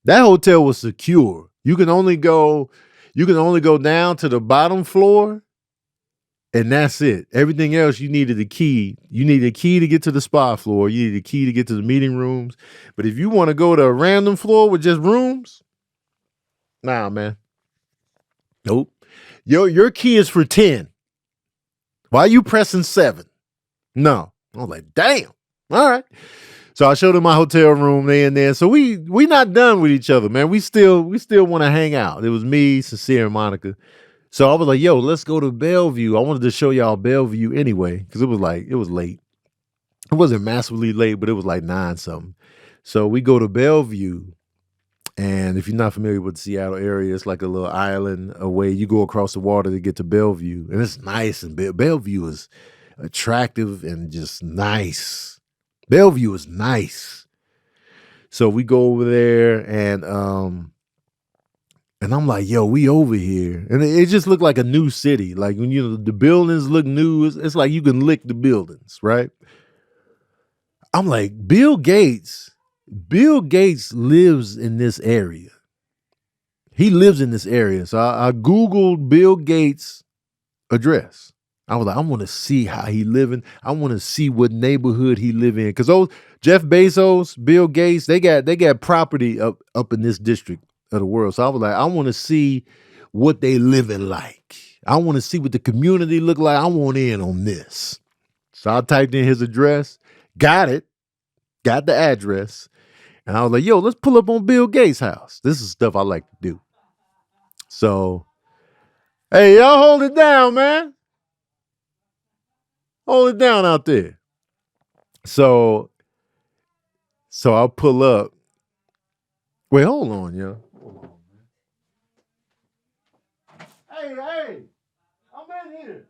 That hotel was secure. You can only go down to the bottom floor, and that's it. Everything else, you needed a key. You needed a key to get to the spa floor. You needed a key to get to the meeting rooms. But if you want to go to a random floor with just rooms, nah, man. Nope. Your key is for 10. Why are you pressing 7? No. I was like, damn. All right. So I showed them my hotel room. They in there. So we not done with each other, man. We still want to hang out. It was me, Sincere, and Monica. So I was like, yo, let's go to Bellevue. I wanted to show y'all Bellevue anyway, because it was late. It wasn't massively late, but it was like 9 something. So we go to Bellevue. And if you're not familiar with the Seattle area, it's like a little island away. You go across the water to get to Bellevue. And it's nice. And Bellevue is attractive and just nice. Bellevue is nice. So we go over there and I'm like, yo, we over here. And it just looked like a new city. Like when the buildings look new, it's like you can lick the buildings, right? I'm like, Bill Gates lives in this area. He lives in this area. So I Googled Bill Gates' address. I was like, I want to see how he living. I want to see what neighborhood he live in. Because those Jeff Bezos, Bill Gates, they got property up in this district of the world. So I was like, I want to see what they living like. I want to see what the community look like. I want in on this. So I typed in his address, got it, got the address. And I was like, yo, let's pull up on Bill Gates' house. This is stuff I like to do. So, hey, y'all hold it down, man. Hold it down out there. So I'll pull up. Wait, hold on, yo. Hey, I'm in here.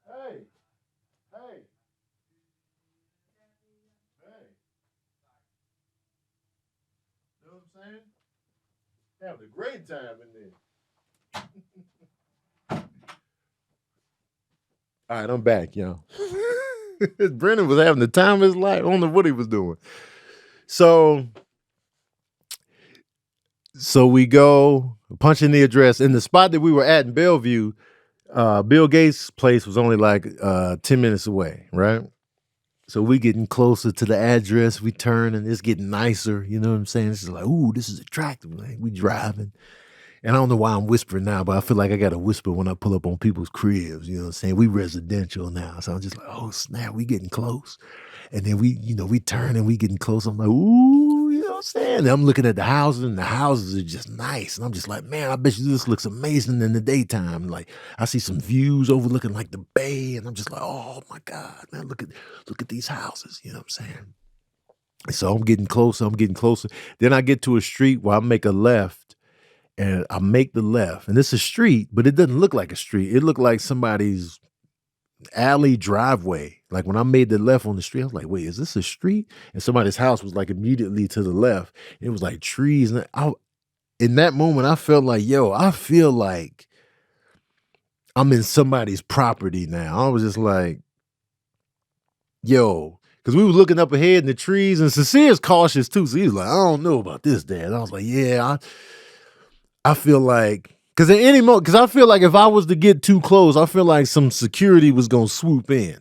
Hey. You know what I'm saying? Having a great time in there. All right, I'm back, y'all. Brennan was having the time of his life. I don't know what he was doing. So we go punch in the address. In the spot that we were at in Bellevue, Bill Gates' place was only like 10 minutes away, right? So we getting closer to the address. We turn and it's getting nicer. You know what I'm saying? It's just like, ooh, this is attractive. Like we driving. And I don't know why I'm whispering now, but I feel like I got to whisper when I pull up on people's cribs. You know what I'm saying? We residential now. So I'm just like, oh, snap, we getting close. And then we turn and we getting close. I'm like, ooh, you know what I'm saying? And I'm looking at the houses and the houses are just nice. And I'm just like, man, I bet you this looks amazing in the daytime. Like I see some views overlooking like the bay. And I'm just like, oh my God, man, look at these houses. You know what I'm saying? So I'm getting closer. Then I get to a street where I make a left. And I make the left, and it's a street, but it doesn't look like a street. It looked like somebody's alley driveway. Like when I made the left on the street, I was like, wait, is this a street? And somebody's house was like immediately to the left. It was like trees. And in that moment, I felt like, yo, I feel like I'm in somebody's property now. I was just like, yo, because we were looking up ahead in the trees, and Sincere's cautious too. So he was like, I don't know about this, Dad. I was like, yeah, I feel like, because at any moment, because I feel like if I was to get too close, I feel like some security was going to swoop in.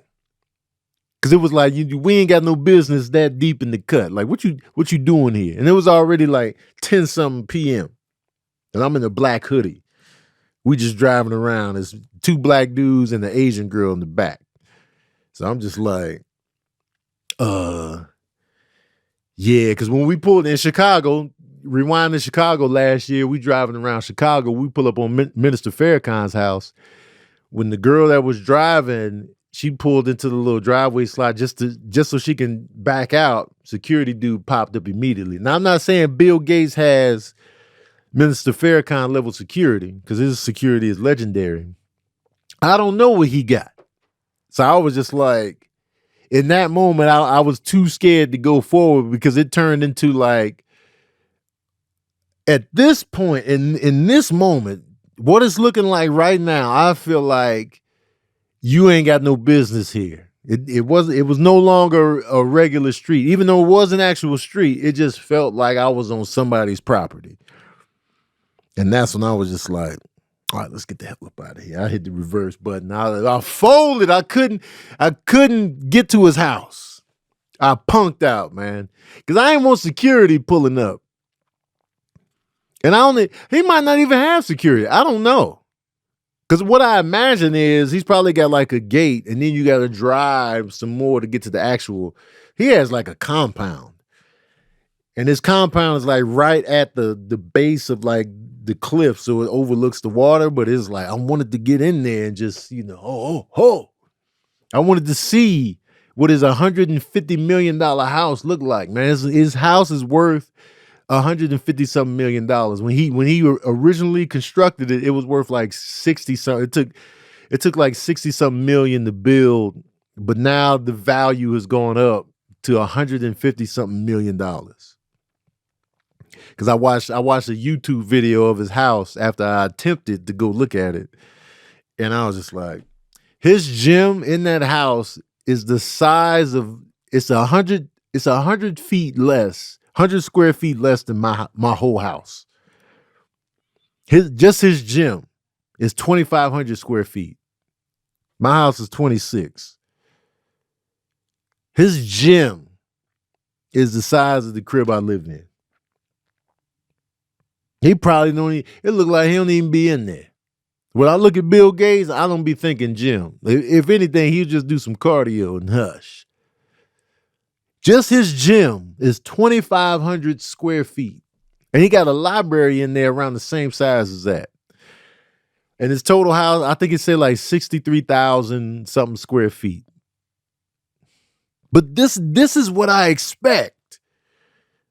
Because it was like, we ain't got no business that deep in the cut. Like, what you doing here? And it was already like 10-something p.m. And I'm in a black hoodie. We just driving around. There's 2 black dudes and an Asian girl in the back. So I'm just like, yeah, because when we pulled in Chicago, rewind to Chicago last year, we driving around Chicago. We pull up on Minister Farrakhan's house. When the girl that was driving, she pulled into the little driveway slot just so she can back out. Security dude popped up immediately. Now, I'm not saying Bill Gates has Minister Farrakhan level security, because his security is legendary. I don't know what he got. So I was just like, in that moment, I was too scared to go forward because it turned into like, at this point, in this moment, what it's looking like right now, I feel like you ain't got no business here. It was no longer a regular street. Even though it was an actual street, it just felt like I was on somebody's property. And that's when I was just like, all right, let's get the hell up out of here. I hit the reverse button. I folded. I couldn't get to his house. I punked out, man. Because I ain't want security pulling up. And he might not even have security. I don't know. Because what I imagine is he's probably got like a gate and then you got to drive some more to get to the actual. He has like a compound. And his compound is like right at the base of like the cliff. So it overlooks the water. But it's like, I wanted to get in there and just, I wanted to see what his $150 million house looked like, man. His house is worth $150-something million. When he originally constructed it, it was worth like 60-something. It took like 60-something million to build, but now the value has gone up to $150-something million. Because I watched a YouTube video of his house after I attempted to go look at it, and I was just like, his gym in that house is the size of it's 100 feet less. 100 square feet less than my whole house. His gym is 2,500 square feet. My house is 26. His gym is the size of the crib I live in. He probably don't even, it look like he don't even be in there. When I look at Bill Gates, I don't be thinking gym. If anything, he'll just do some cardio and hush. Just his gym is 2,500 square feet. And he got a library in there around the same size as that. And his total house, I think it said like 63,000 something square feet. But this is what I expect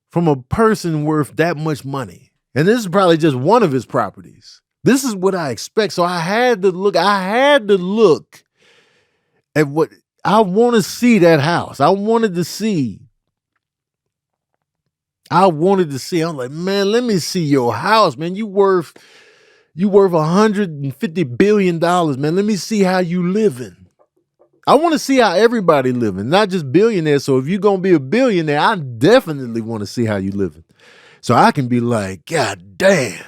from a person worth that much money. And this is probably just one of his properties. This is what I expect. So I had to look at what I want to see that house. I wanted to see. I'm like, man, let me see your house, man. You worth $150 billion, man. Let me see how you living. I want to see how everybody living, not just billionaires. So if you're going to be a billionaire, I definitely want to see how you living. So I can be like, God damn,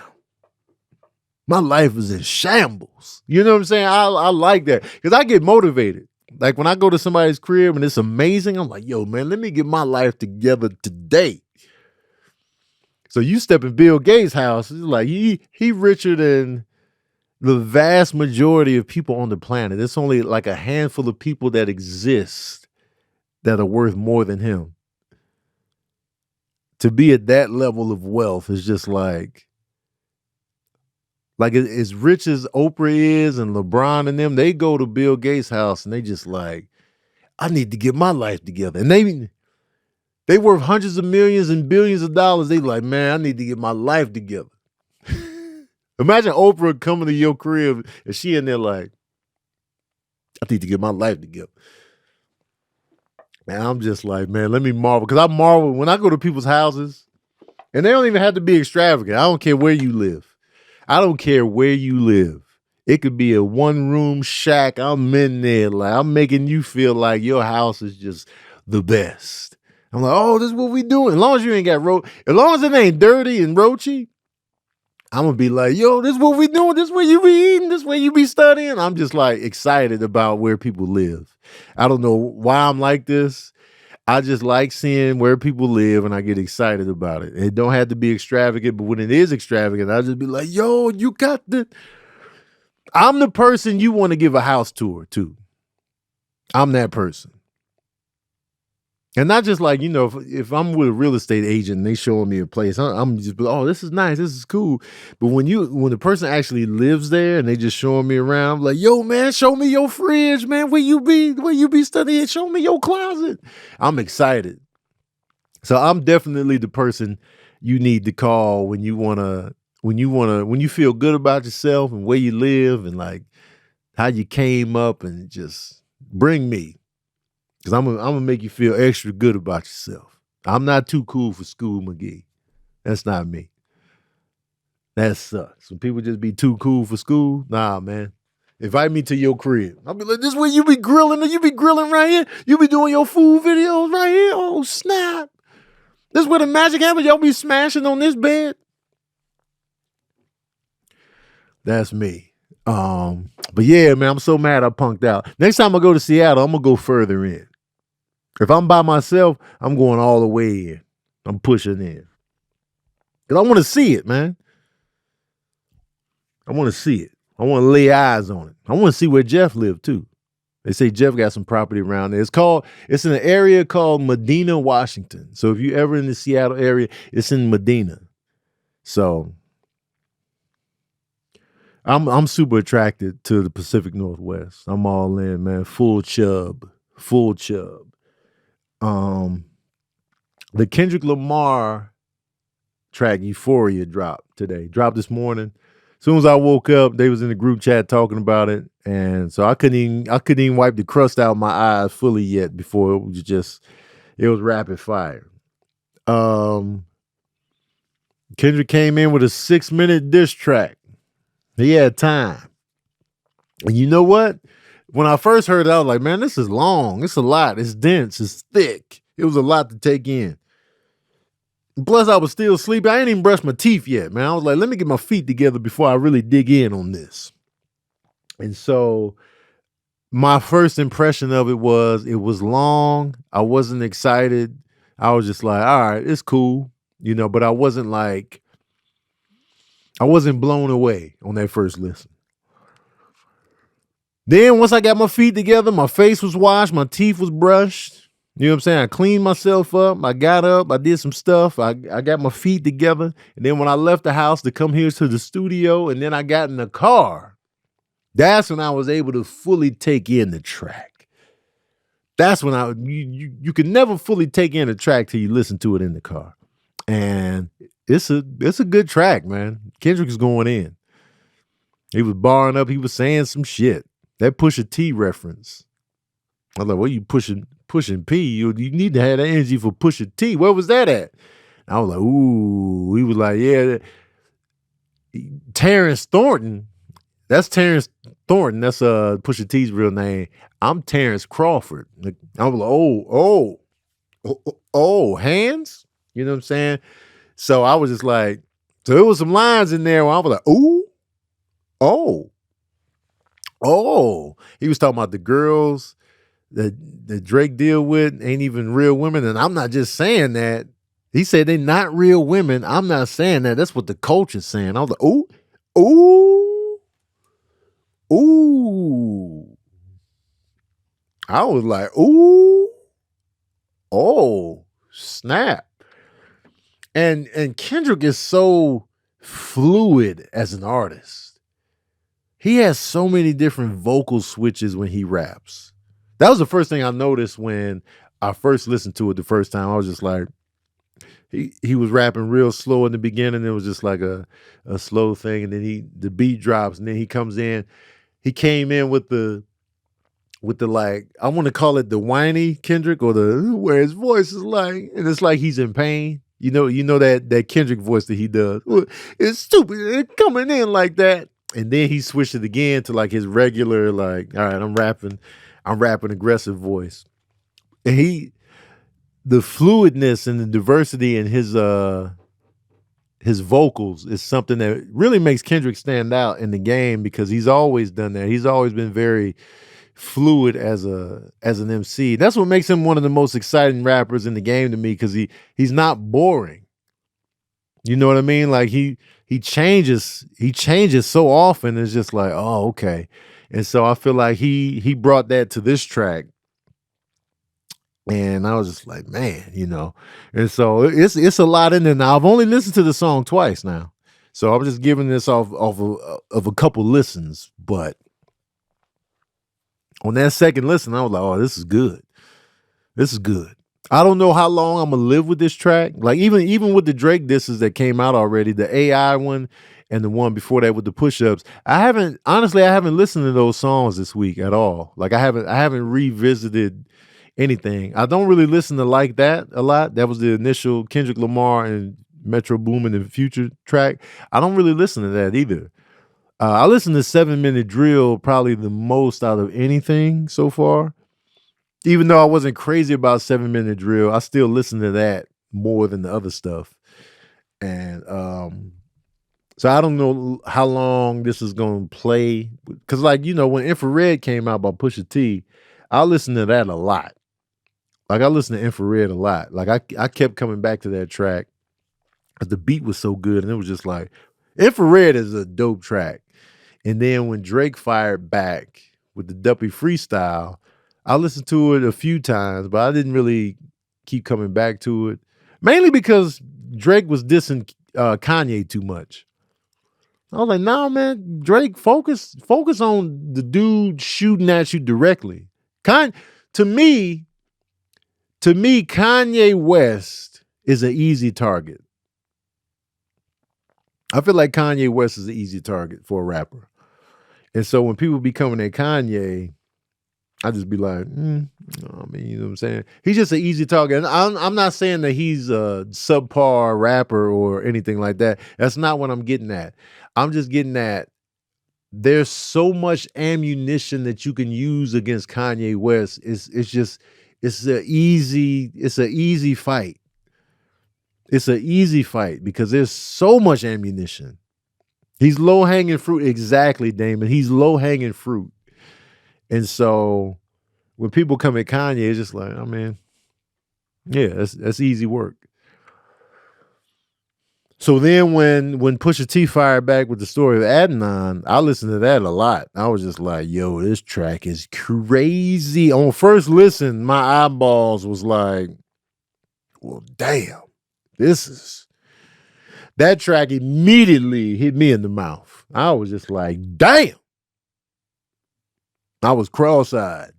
my life is in shambles. You know what I'm saying? I like that because I get motivated. Like when I go to somebody's crib and it's amazing, I'm like, yo, man, let me get my life together today. So you step in Bill Gates' house, it's like he richer than the vast majority of people on the planet. There's only like a handful of people that exist that are worth more than him. To be at that level of wealth is just like as rich as Oprah is and LeBron and them, they go to Bill Gates' house and they just like, I need to get my life together. And they worth hundreds of millions and billions of dollars. They like, man, I need to get my life together. Imagine Oprah coming to your crib and she in there like, I need to get my life together. Man, I'm just like, man, let me marvel. Because I marvel when I go to people's houses and they don't even have to be extravagant. I don't care where you live. It could be a one-room shack. I'm in there. Like, I'm making you feel like your house is just the best. I'm like, oh, this is what we doing. As long as you ain't got as long as it ain't dirty and roachy, I'm gonna be like, yo, this is what we doing. This is where you be eating. This is where you be studying. I'm just like excited about where people live. I don't know why I'm like this. I just like seeing where people live and I get excited about it. It don't have to be extravagant, but when it is extravagant, I just be like, yo, you got I'm the person you want to give a house tour to. I'm that person. And not just like, if I'm with a real estate agent and they showing me a place, I'm just like, oh, this is nice. This is cool. But when the person actually lives there and they just showing me around, I'm like, yo, man, show me your fridge, man. Where you be studying? Show me your closet. I'm excited. So I'm definitely the person you need to call when you feel good about yourself and where you live and like how you came up and just Bring me. Because I'm gonna make you feel extra good about yourself. I'm not too cool for School McGee. That's not me. That sucks. When people just be too cool for school, nah, man. Invite me to your crib. I'll be like, this where you be grilling, and you be grilling right here. You be doing your food videos right here. Oh, snap. This where the magic happens. Y'all be smashing on this bed. That's me. But yeah, man, I'm so mad I punked out. Next time I go to Seattle, I'm gonna go further in. If I'm by myself, I'm going all the way in. I'm pushing in. Because I want to see it, man. I want to see it. I want to lay eyes on it. I want to see where Jeff lived too. They say Jeff got some property around there. It's in an area called Medina, Washington. So if you ever in the Seattle area, it's in Medina. So I'm super attracted to the Pacific Northwest. I'm all in, man. Full chub. The Kendrick Lamar track Euphoria dropped today. Dropped this morning. As soon as I woke up, they was in the group chat talking about it, and so I couldn't even wipe the crust out of my eyes fully yet before it was rapid fire. Kendrick came in with a 6-minute diss track. He had time. And you know what? When I first heard it, I was like, man, this is long. It's a lot. It's dense. It's thick. It was a lot to take in. Plus, I was still sleepy. I ain't even brushed my teeth yet, man. I was like, let me get my feet together before I really dig in on this. And so my first impression of it was long. I wasn't excited. I was just like, all right, it's cool, but I wasn't blown away on that first listen. Then once I got my feet together, my face was washed, my teeth was brushed. You know what I'm saying? I cleaned myself up. I got up. I did some stuff. I got my feet together. And then when I left the house to come here to the studio, and then I got in the car, that's when I was able to fully take in the track. That's when you can never fully take in a track till you listen to it in the car. And it's a good track, man. Kendrick is going in. He was barring up. He was saying some shit. That Pusha T reference. I was like, what are you pushing P? You need to have that energy for Pusha T. Where was that at? And I was like, ooh. He was like, yeah. Terrence Thornton. That's Terrence Thornton. That's Pusha T's real name. I'm Terrence Crawford. I was like, oh, hands? You know what I'm saying? So I was just like, so there was some lines in there where I was like, ooh, oh. He was talking about the girls that Drake deal with ain't even real women. And I'm not just saying that. He said they're not real women. I'm not saying that. That's what the culture's saying. I was like, ooh. I was like, ooh. Oh, snap. And Kendrick is so fluid as an artist. He has so many different vocal switches when he raps. That was the first thing I noticed when I first listened to it the first time. I was just like, he was rapping real slow in the beginning. It was just like a slow thing. And then the beat drops and then he comes in. He came in with the like, I want to call it the whiny Kendrick, or where his voice is like, and it's like he's in pain. You know that Kendrick voice that he does. It's stupid. It's coming in like that. And then he switched it again to like his regular, like, all right, I'm rapping aggressive voice. And the fluidness and the diversity in his vocals is something that really makes Kendrick stand out in the game, because he's always done that. He's always been very fluid as an MC. That's what makes him one of the most exciting rappers in the game to me, because he's not boring. You know what I mean? Like he changes so often. It's just like, oh, okay. And so I feel like he brought that to this track. And I was just like, man, And so it's a lot in there. Now I've only listened to the song twice now. So I'm just giving this off of a couple listens, but on that second listen, I was like, oh, this is good. This is good. I don't know how long I'm gonna live with this track. Like even with the Drake disses that came out already, the AI one and the one before that with the push-ups. I haven't listened to those songs this week at all. Like I haven't revisited anything. I don't really listen to Like That a lot. That was the initial Kendrick Lamar and Metro Boomin and Future track. I don't really listen to that either. I listen to 7 Minute Drill probably the most out of anything so far. Even though I wasn't crazy about 7 Minute Drill, I still listen to that more than the other stuff. And so I don't know how long this is going to play. Because, like, you know, when Infrared came out by Pusha T, I listened to that a lot. Like, I listened to Infrared a lot. Like, I kept coming back to that track because the beat was so good. And it was just like, Infrared is a dope track. And then when Drake fired back with the Duppy freestyle, I listened to it a few times, but I didn't really keep coming back to it. Mainly because Drake was dissing Kanye too much. I was like, nah, man, Drake, focus on the dude shooting at you directly. To me, Kanye West is an easy target. I feel like Kanye West is an easy target for a rapper. And so when people be coming at Kanye, I just be like, I mean, you know what I'm saying? He's just an easy target. And I'm not saying that he's a subpar rapper or anything like that. That's not what I'm getting at. I'm just getting at there's so much ammunition that you can use against Kanye West. It's an easy fight. It's an easy fight because there's so much ammunition. He's low-hanging fruit. Exactly, Damon. He's low-hanging fruit. And so when people come at Kanye, it's just like, oh man, yeah, that's easy work. So then when Pusha T fired back with the story of Adnan, I listened to that a lot. I was just like, yo, this track is crazy. On first listen, my eyeballs was like, well, damn, that track immediately hit me in the mouth. I was just like, damn. I was cross-eyed.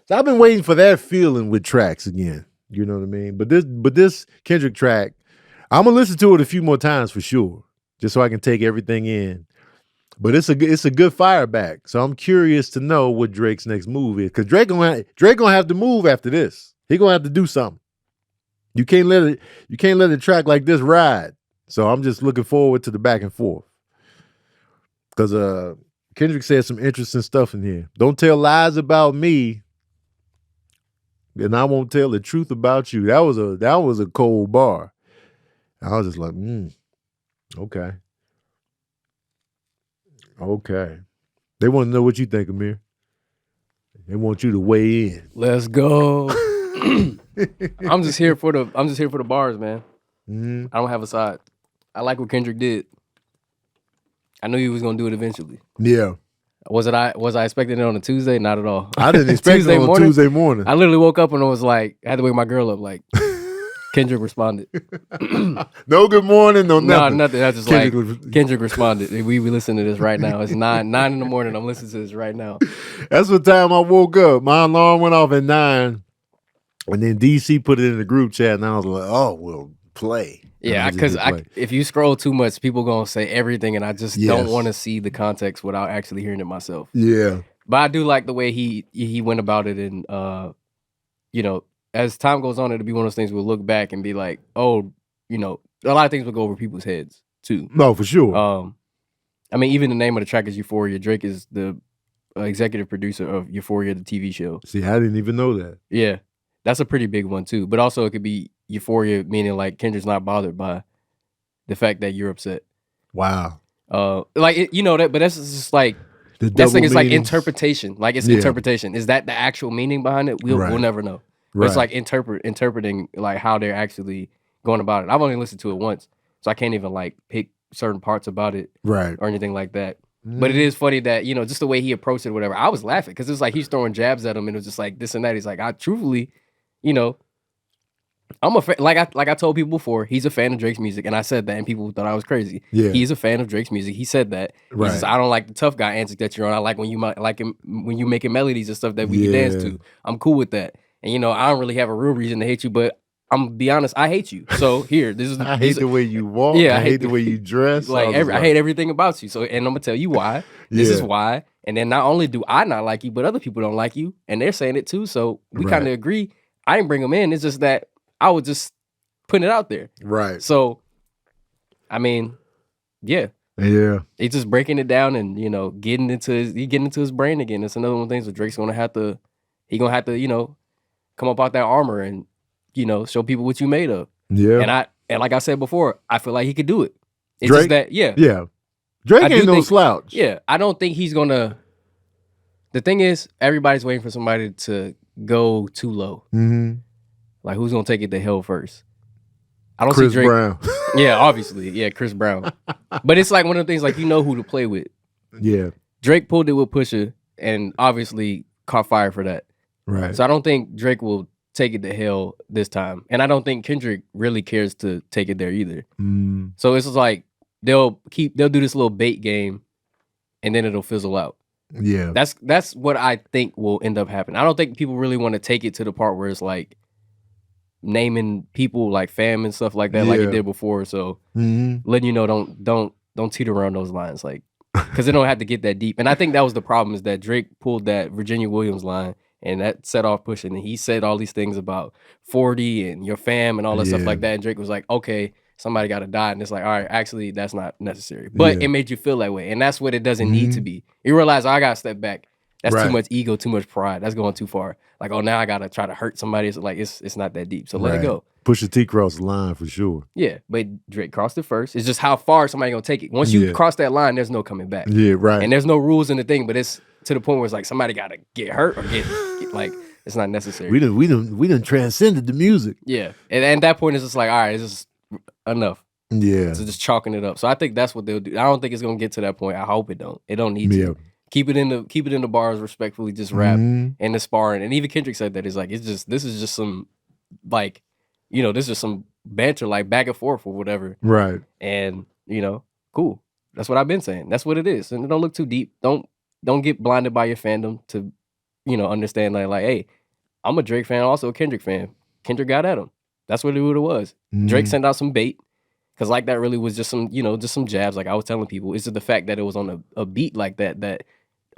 So I've been waiting for that feeling with tracks again. You know what I mean? But this Kendrick track, I'm gonna listen to it a few more times for sure, just so I can take everything in. But it's a good fire back. So I'm curious to know what Drake's next move is, because Drake gonna have to move after this. He gonna have to do something. You can't let a track like this ride. So I'm just looking forward to the back and forth. Because Kendrick said some interesting stuff in here. Don't tell lies about me, and I won't tell the truth about you. That was a cold bar. I was just like, okay. Okay. They want to know what you think, Amir. They want you to weigh in. Let's go. I'm just here for the bars, man. Mm-hmm. I don't have a side. I like what Kendrick did. I knew he was gonna do it eventually. Yeah. Was I expecting it on a Tuesday? Not at all. I didn't expect it on Tuesday morning. I literally woke up and I was like, I had to wake my girl up. Like, Kendrick responded. No good morning, no nothing. No, nothing. I just Kendrick responded. We listen to this right now. It's 9 in the morning. I'm listening to this right now. That's what time I woke up. My alarm went off at 9, and then DC put it in the group chat, and I was like, "Oh, we'll play." Yeah, because if you scroll too much, people gonna say everything, and I just don't want to see the context without actually hearing it myself. Yeah, but I do like the way he went about it, and you know, as time goes on, it'll be one of those things we'll look back and be like, oh, you know, a lot of things will go over people's heads too. No, for sure. I mean, even the name of the track is Euphoria. Drake is the executive producer of Euphoria, the TV show. See, I didn't even know that. Yeah, that's a pretty big one too. But also, it could be Euphoria, meaning like Kendrick's not bothered by the fact that you're upset. Wow. Like you know that, but that's just like that thing is like interpretation. Like it's interpretation. Is that the actual meaning behind it? We'll never know. Right. It's like interpreting like how they're actually going about it. I've only listened to it once, so I can't even like pick certain parts about it, right, or anything like that. But it is funny that, you know, just the way he approached it, or whatever. I was laughing because it's like he's throwing jabs at him, and it was just like this and that. He's like, I truthfully, you know, I'm a fan. Like I told people before, he's a fan of Drake's music, and I said that, and people thought I was crazy. Yeah, he's a fan of Drake's music. He said that. Right. He says, I don't like the tough guy antics that you're on. I like when you making melodies and stuff that we can dance to. I'm cool with that. And I don't really have a real reason to hate you, but I'm gonna be honest, I hate you. So here, this is I hate the way you walk. I hate the way you dress. Like I hate everything about you. So, and I'm gonna tell you why. This is why. And then not only do I not like you, but other people don't like you, and they're saying it too. So we kind of agree. I didn't bring them in. It's just that I was just putting it out there. Right. So, I mean, yeah. He's just breaking it down and getting into his brain again. It's another one of the things that Drake's gonna have to. He gonna have to come up out that armor and show people what you made of. Yeah. And like I said before, I feel like he could do it. It's Drake? Just that Drake ain't no slouch. Yeah, I don't think he's gonna. The thing is, everybody's waiting for somebody to go too low. Mm-hmm. Like, who's gonna take it to hell first? I don't Chris see Drake. Brown. Yeah, obviously, yeah, Chris Brown. But it's like one of the things, like, who to play with. Yeah, Drake pulled it with Pusha, and obviously caught fire for that. Right. So I don't think Drake will take it to hell this time, and I don't think Kendrick really cares to take it there either. So it's just like they'll do this little bait game, and then it'll fizzle out. Yeah, that's what I think will end up happening. I don't think people really want to take it to the part where it's like naming people like fam and stuff like that, like it did before. So letting don't teeter around those lines, like, because they don't have to get that deep. And I think that was the problem, is that Drake pulled that Virginia Williams line, and that set off Pusha, and he said all these things about 40 and your fam and all that stuff like that. And Drake was like, okay, somebody got to die. And it's like, all right, actually, that's not necessary. But it made you feel that way. And that's what it doesn't need to be. You realize, I got to step back. That's too much ego, too much pride. That's going too far. Like, oh, now I got to try to hurt somebody. It's like, it's not that deep. So let it go. Pusha T crossed the line for sure. Yeah, but Drake crossed it first. It's just how far somebody going to take it. Once you cross that line, there's no coming back. Yeah, right. And there's no rules in the thing, but it's to the point where it's like somebody got to get hurt or get like, it's not necessary. We done transcended the music. Yeah. And at that point, it's just like, all right, it's just enough. Yeah. So just chalking it up. So I think that's what they'll do. I don't think it's gonna get to that point. I hope it don't. It don't need to. Keep it in the bars respectfully, just rap and the sparring. And even Kendrick said that. It's like, this is just some, like, this is some banter, like back and forth or whatever. Right. And, cool. That's what I've been saying. That's what it is. And don't look too deep. Don't get blinded by your fandom to, understand like, hey, I'm a Drake fan, also a Kendrick fan. Kendrick got at him. That's what it was. Drake sent out some bait. Because like that really was just some, just some jabs. Like I was telling people, it's just the fact that it was on a beat like that,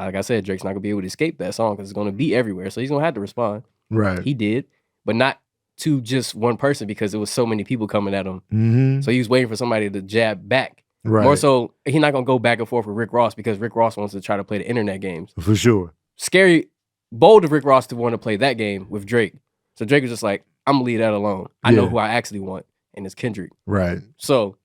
like I said, Drake's not going to be able to escape that song because it's going to be everywhere. So he's going to have to respond. Right. He did, but not to just one person because it was so many people coming at him. So he was waiting for somebody to jab back. Right. More so, he's not going to go back and forth with Rick Ross because Rick Ross wants to try to play the internet games. For sure. Scary, bold of Rick Ross to want to play that game with Drake. So Drake was just like, I'm going to leave that alone. I know who I actually want, and it's Kendrick. Right. So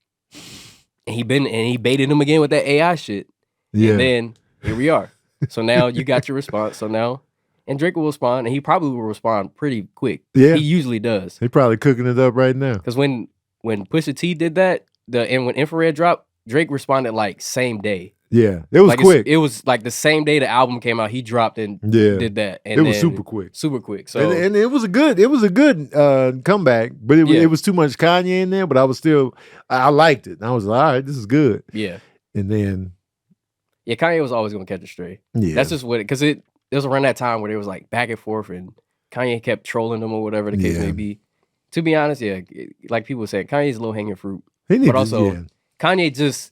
he baited him again with that AI shit. Yeah. And then here we are. So now you got your response. So now, and Drake will respond, and he probably will respond pretty quick. Yeah. He usually does. He probably cooking it up right now. Because when Pusha T did that, and when Infrared dropped, Drake responded like same day. Yeah, it was like quick. It was like the same day the album came out, he dropped and did that. And it was super quick. Super quick. So and it was a good comeback, but it was too much Kanye in there. But I liked it. I was like, all right, this is good. Yeah. And then Kanye was always gonna catch a stray. Yeah, that's just what because it was around that time where it was like back and forth, and Kanye kept trolling them or whatever the case may be. To be honest, like people say, Kanye's low hanging fruit, but also Kanye just.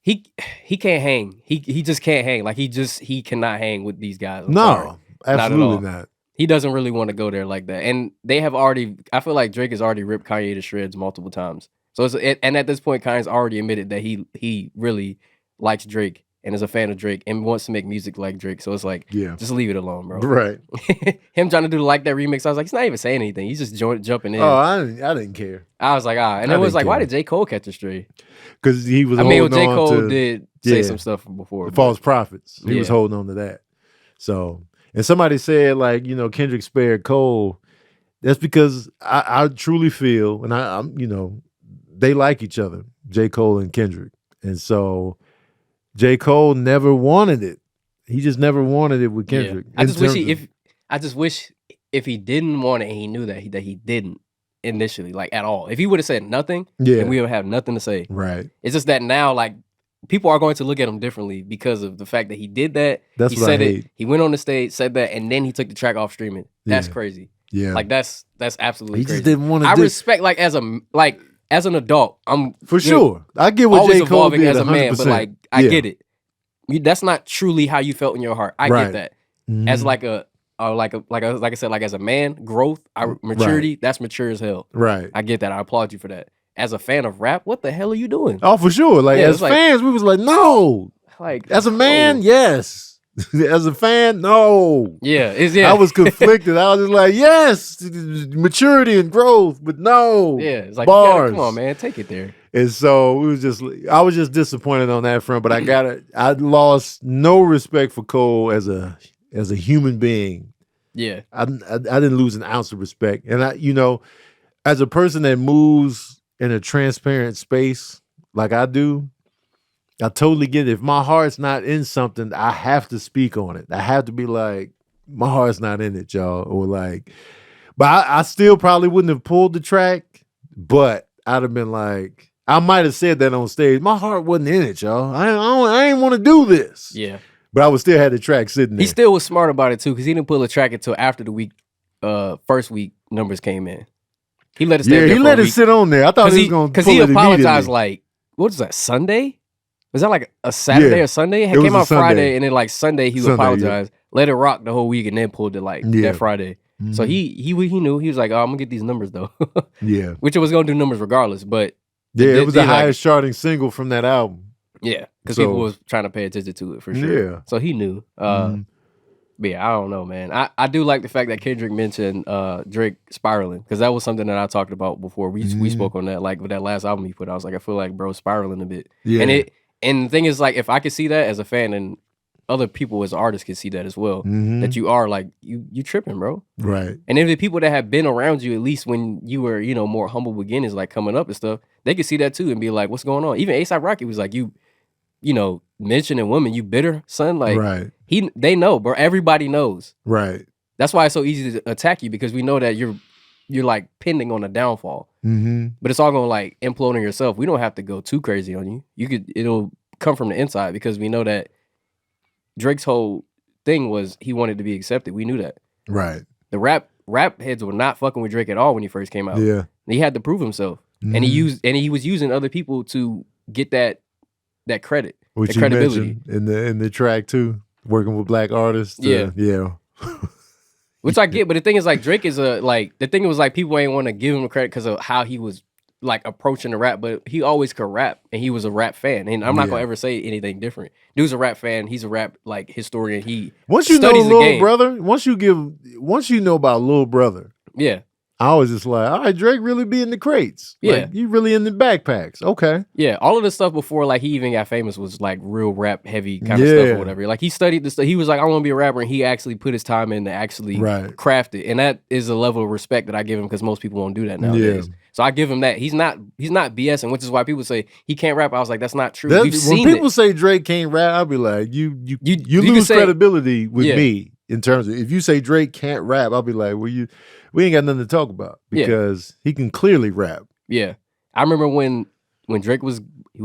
He can't hang. He just can't hang. Like he cannot hang with these guys. No, absolutely not. He doesn't really want to go there like that. And they have already. I feel like Drake has already ripped Kanye to shreds multiple times. So and at this point, Kanye's already admitted that he really likes Drake and is a fan of Drake and wants to make music like Drake. So it's like, just leave it alone, bro. Right. Him trying to do Like That remix, I was like, he's not even saying anything. He's just jumping in. Oh, I didn't care. I was like, and it was like, why did J. Cole catch a stray? Because he was holding on to... J. Cole did say some stuff before. False prophets. He was holding on to that. So, and somebody said, like, Kendrick spared Cole. That's because I truly feel, and I'm they like each other, J. Cole and Kendrick. And so J. Cole never wanted it. He just never wanted it with Kendrick. I just wish if he didn't want it and he knew that he didn't initially, like at all. If he would have said nothing, then we would have nothing to say. Right. It's just that now, like people are going to look at him differently because of the fact that he did that. That's he what said I it. hate. He went on the stage, said that, and then he took the track off streaming. That's crazy. Yeah, like that's absolutely he crazy. Just didn't want to. I respect as an adult. I'm for sure. I get what always J. Cole evolving did, as a 100%. man, but I get it. That's not truly how you felt in your heart. I get that. Mm-hmm. As like I said, like as a man, growth, maturity. That's mature as hell. Right. I get that. I applaud you for that. As a fan of rap, what the hell are you doing? Oh, for sure. Like as fans, we was like, no. Like as a man, yes. As a fan, no. Yeah, I was conflicted. I was just like, yes, maturity and growth, but no. Yeah, it's like bars. Come on, man, take it there. And so I was just disappointed on that front. But I lost no respect for Cole as a human being. Yeah, I didn't lose an ounce of respect. And as a person that moves in a transparent space like I do, I totally get it. If my heart's not in something, I have to speak on it. I have to be like, my heart's not in it, y'all. Or like, but I still probably wouldn't have pulled the track, but I'd have been like, I might have said that on stage. My heart wasn't in it, y'all. I ain't want to do this. Yeah. But I would still had the track sitting there. He still was smart about it too, because he didn't pull the track until after the first week numbers came in. He let it stay there. Yeah, he let it sit on there. I thought he was going to pull it immediately. Because he apologized like, what is that, Sunday? Was that like a Saturday or Sunday? It came out Friday, and then like Sunday he would apologize, let it rock the whole week, and then pulled it like that Friday. Mm-hmm. So he knew. He was like, oh, I'm going to get these numbers though. Yeah. Which it was going to do numbers regardless, but. Yeah, it was the highest charting single from that album. Yeah, because people was trying to pay attention to it for sure. Yeah. So he knew. But yeah, I don't know, man. I do like the fact that Kendrick mentioned Drake spiraling, because that was something that I talked about before. We spoke on that, like with that last album he put out. I was like, I feel like bro spiraling a bit. Yeah. And the thing is, like, if I could see that as a fan, and other people as artists can see that as well, that you are like you tripping, bro. Right. And if the people that have been around you, at least when you were, more humble beginnings, like coming up and stuff, they could see that too and be like, what's going on? Even A$AP Rocky was like, you mentioning women, you bitter, son. Like, right. They know, bro. Everybody knows. Right. That's why it's so easy to attack you, because we know that you're like pending on a downfall. Mm-hmm. But it's all gonna like implode on yourself. We don't have to go too crazy on you. It'll come from the inside, because we know that Drake's whole thing was he wanted to be accepted. We knew that. Right. The rap heads were not fucking with Drake at all when he first came out. Yeah. He had to prove himself. Mm-hmm. And he was using other people to get that credit. Which that credibility. In the track too, working with black artists. Yeah. Which I get, but the thing is, like, Drake is the thing was like people ain't want to give him credit because of how he was like approaching the rap, but he always could rap, and he was a rap fan, and I'm not gonna ever say anything different. Dude's a rap fan. He's a rap like historian. He once you know Lil Brother, once you know about Lil Brother, yeah. I was just like, all right, Drake really be in the crates. Yeah. Like, you really in the backpacks. Okay. Yeah. All of the stuff before, like, he even got famous was, like, real rap heavy kind of stuff or whatever. Like, he studied this stuff. He was like, I want to be a rapper, and he actually put his time in to actually craft it. And that is a level of respect that I give him, because most people won't do that nowadays. Yeah. So I give him that. He's not BSing, which is why people say he can't rap. I was like, that's not true. We've seen when people say Drake can't rap, I'll be like, you lose credibility with me. In terms of, if you say Drake can't rap, I'll be like, we ain't got nothing to talk about, because he can clearly rap. Yeah. I remember when Drake was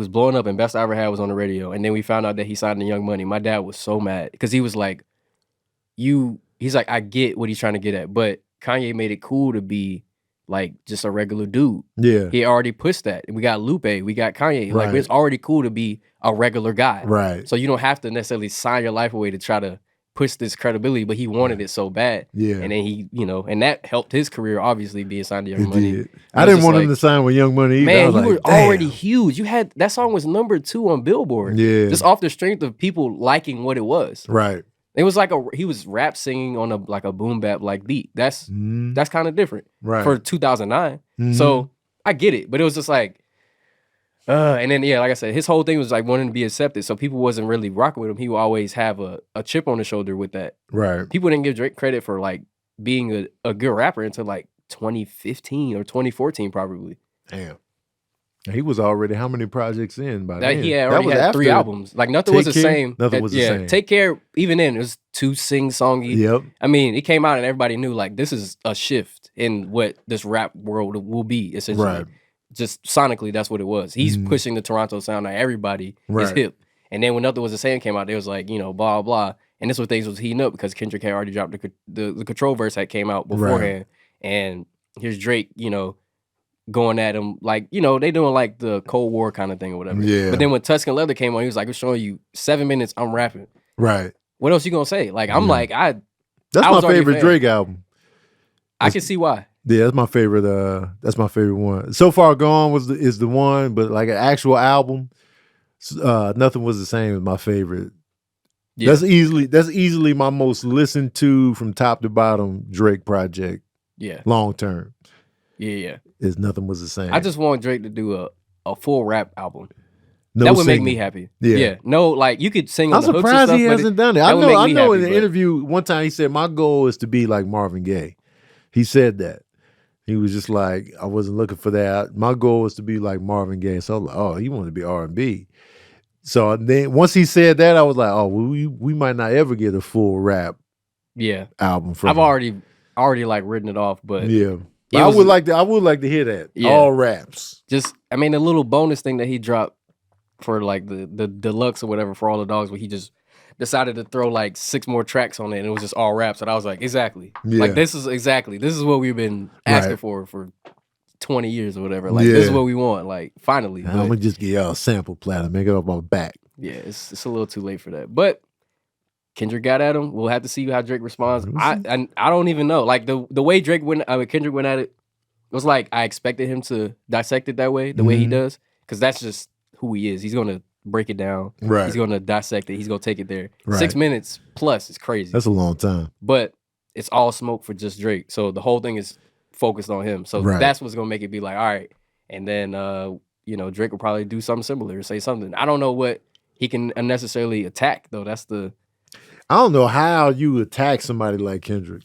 blowing up and Best I Ever Had was on the radio, and then we found out that he signed to Young Money. My dad was so mad, because he was like, he's like, I get what he's trying to get at, but Kanye made it cool to be like just a regular dude. Yeah. He already pushed that. We got Lupe, we got Kanye. Like, it's already cool to be a regular guy. Right. So you don't have to necessarily sign your life away to try to push this credibility, but he wanted it so bad. Yeah. And then he, and that helped his career, obviously, being signed to Young Money. I didn't want him to sign with Young Money either. Man, you were already huge. You had, that song was #2 on Billboard. Yeah. Just off the strength of people liking what it was. Right. It was like he was rap singing on a boom bap like beat. That's kind of different. Right. For 2009. Mm-hmm. So I get it, but it was just like, and then, like I said, his whole thing was like wanting to be accepted. So people wasn't really rocking with him. He would always have a chip on his shoulder with that. Right. People didn't give Drake credit for like being a good rapper until like 2015 or 2014 probably. Damn. He was already how many projects in by then? He already had 3 albums. Like nothing was the same. Nothing was the same. Take Care, even then, it was too sing-songy. Yep. I mean, it came out and everybody knew like this is a shift in what this rap world will be, essentially. Right. just sonically, that's what it was. He's pushing the Toronto sound. Like everybody is hip. And then when Nothing Was the Same came out, they was like, blah, blah. And this was things was heating up because Kendrick had already dropped the Control verse that came out beforehand. Right. And here's Drake, going at him like, they doing like the Cold War kind of thing or whatever. Yeah. But then when Tuscan Leather came on, he was like, I'm showing you 7 minutes, I'm rapping. Right. What else you gonna say? Like, I'm like, that's my favorite Drake album. I can see why. Yeah, that's my favorite. That's my favorite one. So Far Gone is the one, but like an actual album, Nothing Was the Same is my favorite. Yeah. That's easily my most listened to from top to bottom Drake project. Yeah, long term. Yeah. Is Nothing Was the Same. I just want Drake to do a full rap album. No that would singing. Make me happy. Yeah. No, like you could sing on the hooks and stuff. I'm surprised he hasn't done it. I know in the interview one time he said, my goal is to be like Marvin Gaye. He said that. He was just like, I wasn't looking for that. My goal was to be like Marvin Gaye. So I was like, oh, he wanted to be R&B. So then once he said that, I was like, oh, well, we might not ever get a full rap album from him. I've already like written it off, but yeah. I would like to hear that. Yeah. All raps. Just the little bonus thing that he dropped for like the deluxe or whatever for All the Dogs, where he just decided to throw like 6 more tracks on it and it was just all raps. And I was like, exactly. Yeah. Like this is what we've been asking for 20 years or whatever. Like this is what we want. Like finally. I'm gonna just get y'all a sample platter, make it up my back. Yeah, it's a little too late for that. But Kendrick got at him. We'll have to see how Drake responds. I don't even know. Like the way Kendrick went at it was like I expected him to dissect it that way, the way he does, because that's just who he is. He's gonna break it down. Right. He's gonna dissect it. He's gonna take it there. Right. 6 minutes plus is crazy. That's a long time. But it's all smoke for just Drake. So the whole thing is focused on him. So that's what's gonna make it be like, all right. And then Drake will probably do something similar, say something. I don't know what he can unnecessarily attack though. I don't know how you attack somebody like Kendrick.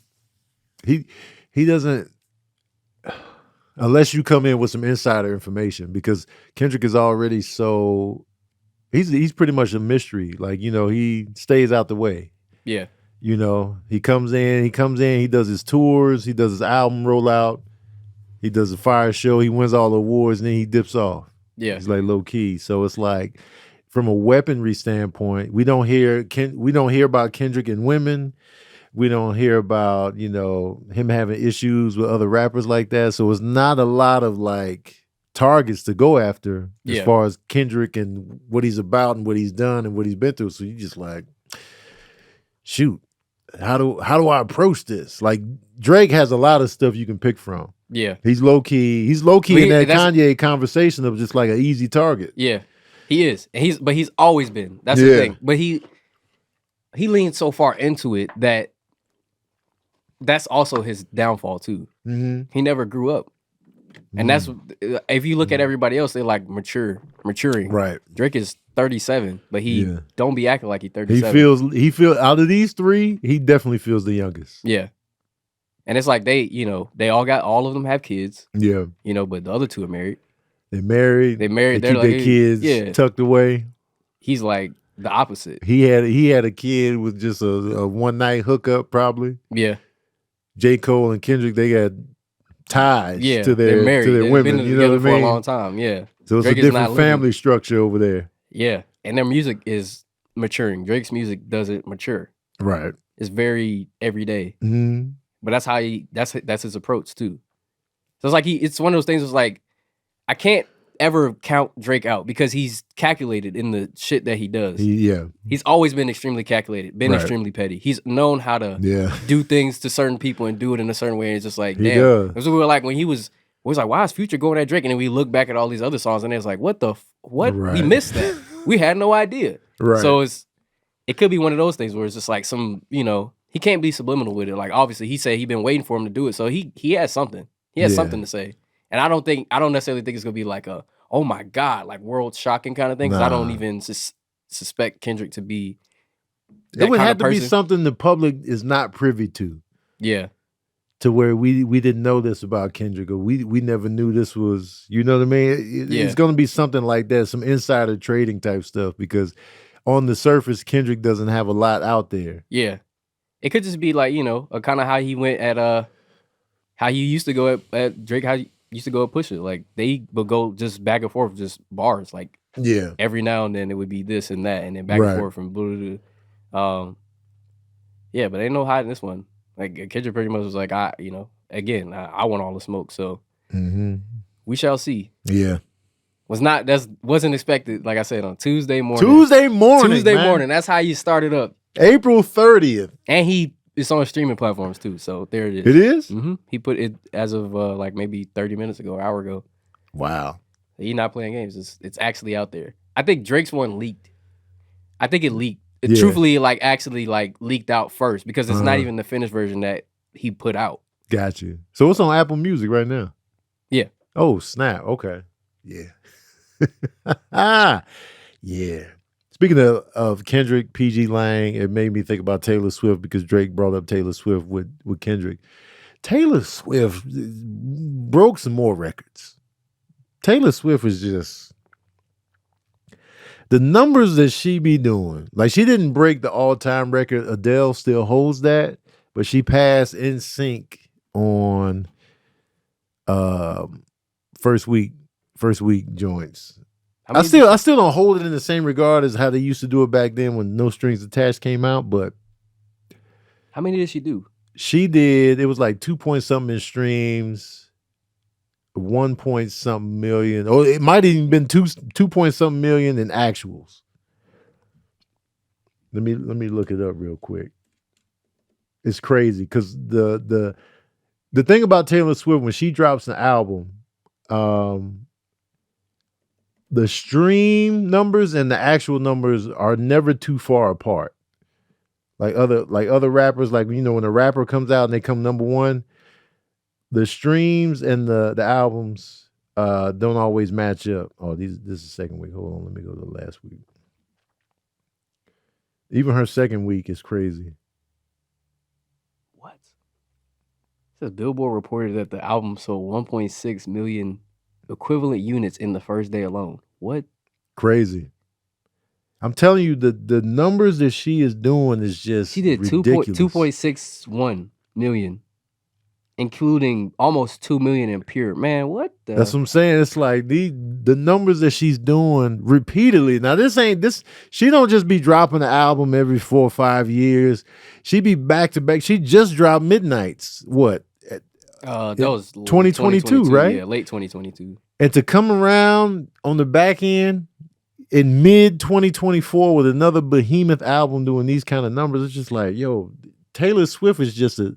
He doesn't, unless you come in with some insider information, because Kendrick is already so, he's pretty much a mystery. Like, he stays out the way. Yeah. He comes in, he does his tours, he does his album rollout, he does a fire show, he wins all the awards, and then he dips off. Yeah. He's like low key. So it's like, from a weaponry standpoint, we don't hear about Kendrick and women. We don't hear about, him having issues with other rappers like that. So it's not a lot of like targets to go after as far as Kendrick and what he's about and what he's done and what he's been through. So you just like, shoot, how do I approach this? Like Drake has a lot of stuff you can pick from. Yeah. He's low key in that Kanye conversation of just like an easy target. Yeah. He is. But he's always been. That's the thing. But he leaned so far into it that's also his downfall too. Mm-hmm. He never grew up. And that's, if you look at everybody else, they're like maturing. Right. Drake is 37, but he don't be acting like he's 37. He feels out of these 3, he definitely feels the youngest. Yeah. And it's like they all of them have kids. Yeah. But the other 2 are married. They're married. They keep their kids tucked away. He's like the opposite. He had a kid with just a one night hookup, probably. Yeah. J. Cole and Kendrick, they got ties to their women. Been together for a long time. Yeah. So it's Drake a different family structure over there. Yeah, and their music is maturing. Drake's music doesn't mature. Right. It's very everyday. Mm-hmm. But that's how that's his approach too. So it's like it's one of those things. It's like, I can't ever count Drake out because he's calculated in the shit that he does. He's always been extremely calculated, extremely petty. He's known how to do things to certain people and do it in a certain way. And it's just like, damn. It was like when we was like, why is Future going at Drake? And then we look back at all these other songs and it's like, what? Right. We missed that. We had no idea. Right. So it could be one of those things where it's just like he can't be subliminal with it. Like obviously he said he been waiting for him to do it. So he has something. He has something to say. And I don't necessarily think it's gonna be like a, oh my God, like world shocking kind of thing. Because I don't even suspect Kendrick to be that it would kind have of person. To be something the public is not privy to. Yeah. To where we didn't know this about Kendrick, or we never knew this was, you know what I mean? It's gonna be something like that, some insider trading type stuff, because on the surface, Kendrick doesn't have a lot out there. Yeah. It could just be like, a kind of how he went at how you used to go at Drake, how used to go push it. Like they would go just back and forth, just bars. Like every now and then it would be this and that, and then back and forth from blah, blah, blah. Yeah, but ain't no hiding this one. Like Kendrick pretty much was like, I want all the smoke. So we shall see. Yeah. Wasn't expected, like I said, on Tuesday morning. Tuesday morning. That's how you started up. April 30th. And it's on streaming platforms too. So there it is. It is? Mm-hmm. He put it as of like maybe 30 minutes ago, an hour ago. Wow. He's not playing games. It's actually out there. I think Drake's one leaked. I think it leaked. It truthfully actually leaked out first because it's not even the finished version that he put out. Got you. So it's on Apple Music right now? Yeah. Oh, snap. Okay. Yeah. Yeah. Speaking of Kendrick, PG Lang, it made me think about Taylor Swift because Drake brought up Taylor Swift with Kendrick. Taylor Swift broke some more records. Taylor Swift is just the numbers that she be doing. Like she didn't break the all-time record. Adele still holds that, but she passed NSYNC on first week joints. I still don't hold it in the same regard as how they used to do it back then when No Strings Attached came out, but how many did she do? She did, it was like 2 point something in streams, 1 point something million, or it might have even been 2 point something million in actuals. Let me look it up real quick. It's crazy because the thing about Taylor Swift, when she drops an album, the stream numbers and the actual numbers are never too far apart. Like other rappers, like when a rapper comes out and they come number one, the streams and the albums don't always match up. Oh, this is second week. Hold on, let me go to the last week. Even her second week is crazy. What? It says Billboard reported that the album sold 1.6 million equivalent units in the first day alone. What? Crazy. I'm telling you, the numbers that she is doing is just she did ridiculous. 2.61 million, including almost 2 million in pure. Man, what the? That's what I'm saying. It's like the numbers that she's doing repeatedly. Now this. She don't just be dropping an album every 4 or 5 years. She be back to back. She just dropped Midnights. What? That was 2022, right? Yeah, late 2022. And to come around on the back end in mid 2024 with another behemoth album doing these kind of numbers, it's just like, yo, Taylor Swift is just a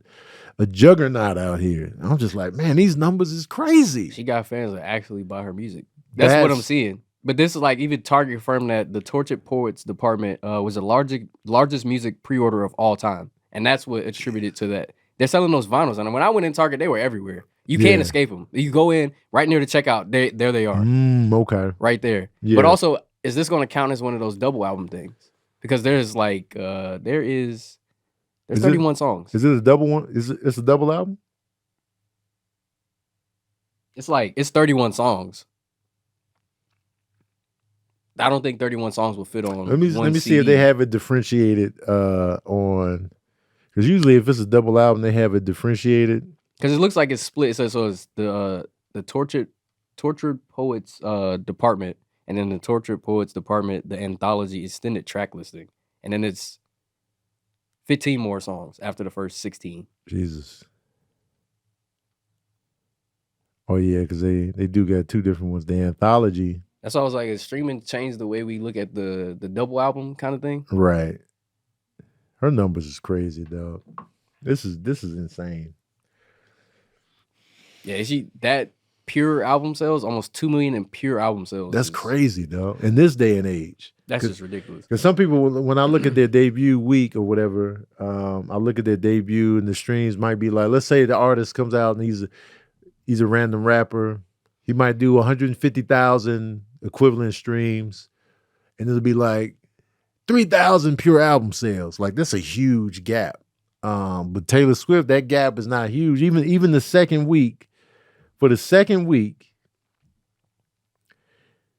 juggernaut out here. I'm just like, man, these numbers is crazy. She got fans that actually buy her music. That's what I'm seeing. But this is like even Target confirmed that the Tortured Poets department was the largest music pre-order of all time. And that's what attributed to that. They're selling those vinyls. And when I went in Target, they were everywhere. You can't escape them. You go in right near the checkout. There they are. Okay. Right there. Yeah. But also, is this going to count as one of those double album things? Because there's like, there's 31 songs. Is it a double one? It's a double album? It's 31 songs. I don't think 31 songs will fit on Let me CD. see if they have it differentiated on, because usually if it's a double album, they have it differentiated. Because it looks like it's split. So it's the Tortured Poets department, and then the Tortured Poets department, the anthology extended track listing, and then it's 15 more songs after the first 16. Jesus. Oh yeah, because they do got two different ones. The anthology. That's why I was like, is streaming changed the way we look at the double album kind of thing? Right. Her numbers is crazy, though. This is insane. Yeah, that pure album sales, almost 2 million in pure album sales. That's crazy, though. In this day and age. That's just ridiculous. Because some people, when I look at their debut week or whatever, I look at their debut and the streams might be like, let's say the artist comes out and he's a random rapper. He might do 150,000 equivalent streams, and it'll be like 3,000 pure album sales. Like, that's a huge gap. But Taylor Swift, that gap is not huge. Even the second week, for the second week,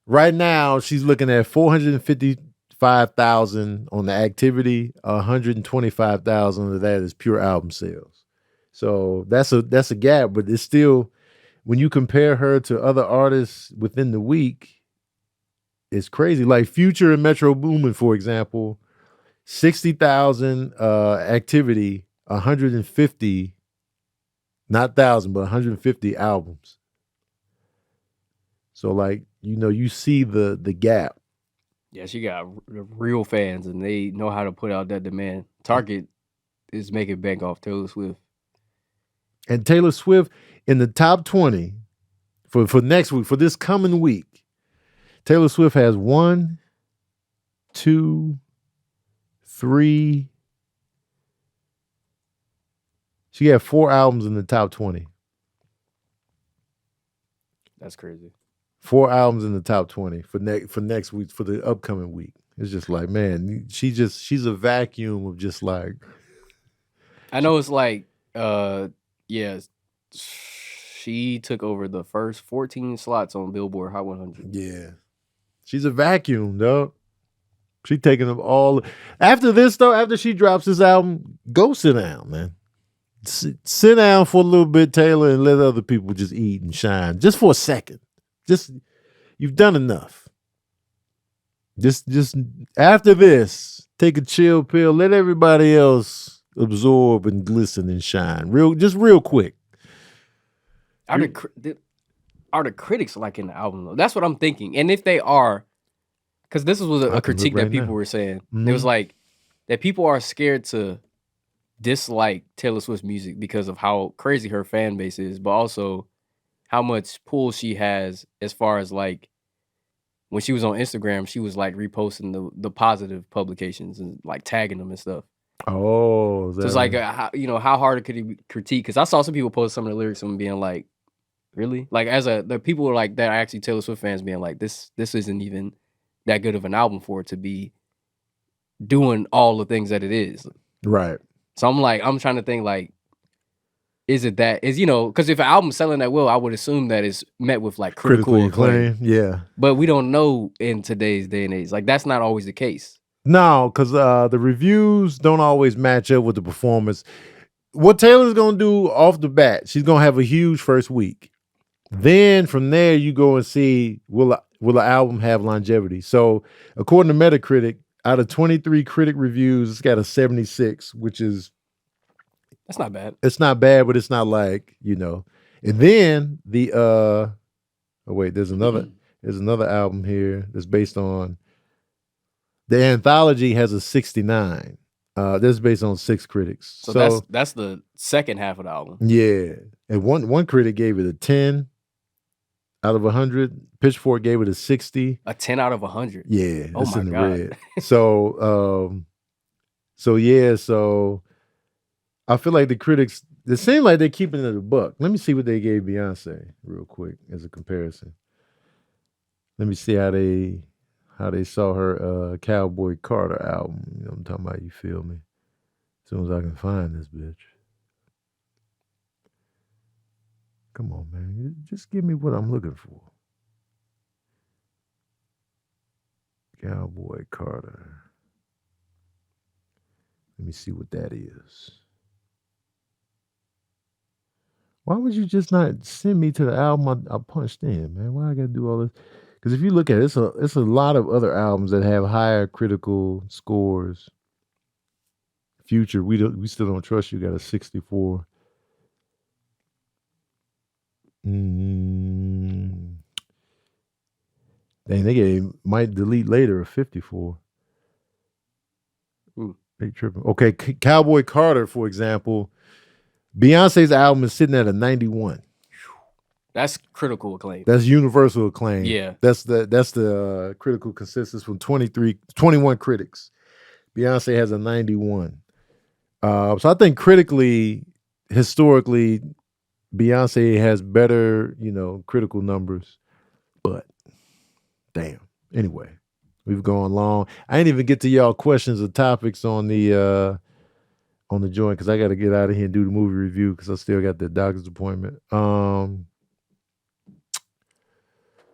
right now, she's looking at 455,000 on the activity. 125,000 of that is pure album sales. So that's a gap, but it's still, when you compare her to other artists within the week, it's crazy. Like Future and Metro Boomin, for example, 60,000 activity, 150, not 1,000, but 150 albums. So like, you see the gap. Yeah, she got real fans, and they know how to put out that demand. Target is making bank off Taylor Swift. And Taylor Swift in the top 20 for next week, for this coming week, Taylor Swift has 1, 2, 3. She had 4 albums in the top 20. That's crazy. 4 albums in the top 20 for next week, for the upcoming week. It's just like, man, she's a vacuum of just like. I know it's like, yeah, she took over the first 14 slots on Billboard Hot 100. Yeah, she's a vacuum, dog. She taking them all. After this, though, after she drops this album, go sit down, man. Sit down for a little bit, Taylor, and let other people just eat and shine, just for a second. Just, you've done enough. Just after this, take a chill pill. Let everybody else absorb and glisten and shine. Real quick. Are the critics liking the album though? That's what I'm thinking. And if they are, because this was a critique that people were saying. It was like that people are scared to dislike Taylor Swift's music because of how crazy her fan base is, but also how much pull she has as far as like when she was on Instagram, she was like reposting the positive publications and like tagging them and stuff. Oh, so it's like how hard could he critique? Because I saw some people post some of the lyrics and being like, really? Like the people are like that are actually Taylor Swift fans being like, this isn't even that good of an album for it to be doing all the things that it is. Right. So I'm trying to think like, is it that is because if an album's selling that well, I would assume that it's met with like critical acclaim. Yeah. But we don't know in today's day and age. Like that's not always the case. No, because the reviews don't always match up with the performance. What Taylor's gonna do off the bat, she's gonna have a huge first week. Then from there, you go and see will the album have longevity. So according to Metacritic, out of 23 critic reviews, it's got a 76, which is. That's not bad. It's not bad, but it's not like, And then the there's another album here that's based on the anthology has a 69. This is based on 6 critics. So that's the second half of the album. Yeah. And one critic gave it a 10 out of 100. Pitchfork gave it a 60. A 10 out of 100. Yeah. Oh it's my in the God. red. So I feel like the critics, it seems like they're keeping it a buck. Let me see what they gave Beyonce real quick as a comparison. Let me see how they saw her Cowboy Carter album. You know what I'm talking about? You feel me? As soon as I can find this bitch. Come on, man. Just give me what I'm looking for. Cowboy Carter. Let me see what that is. Why would you just not send me to the album I punched in, man? Why I gotta do all this? Because if you look at it, it's a lot of other albums that have higher critical scores. Future, we still don't trust you. Got a 64. Dang, they might delete later a 54. They tripping. Okay, Cowboy Carter, for example. Beyonce's album is sitting at a 91. That's critical acclaim. That's universal acclaim. Yeah. That's the critical consensus from 21 critics. Beyonce has a 91. So I think critically, historically, Beyonce has better, critical numbers. But damn. Anyway, we've gone long. I didn't even get to y'all questions or topics on the joint because I got to get out of here and do the movie review because I still got the doctor's appointment.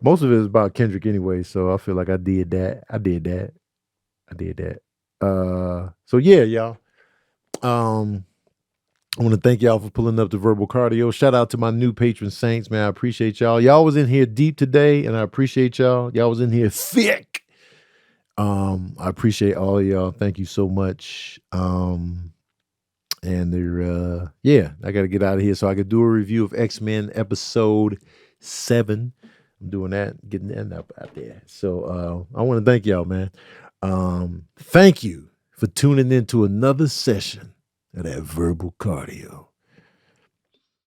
Most of it is about Kendrick anyway, so I feel like I did that. So yeah, y'all. I want to thank y'all for pulling up to Verbal Cardio. Shout out to my new patron saints, man. I appreciate y'all. Y'all was in here deep today, and I appreciate y'all. Y'all was in here thick. I appreciate all of y'all. Thank you so much. And yeah, I got to get out of here so I could do a review of X-Men episode 7. I'm doing that, getting that up out there. So I want to thank y'all, man. Thank you for tuning in to another session of that Verbal Cardio.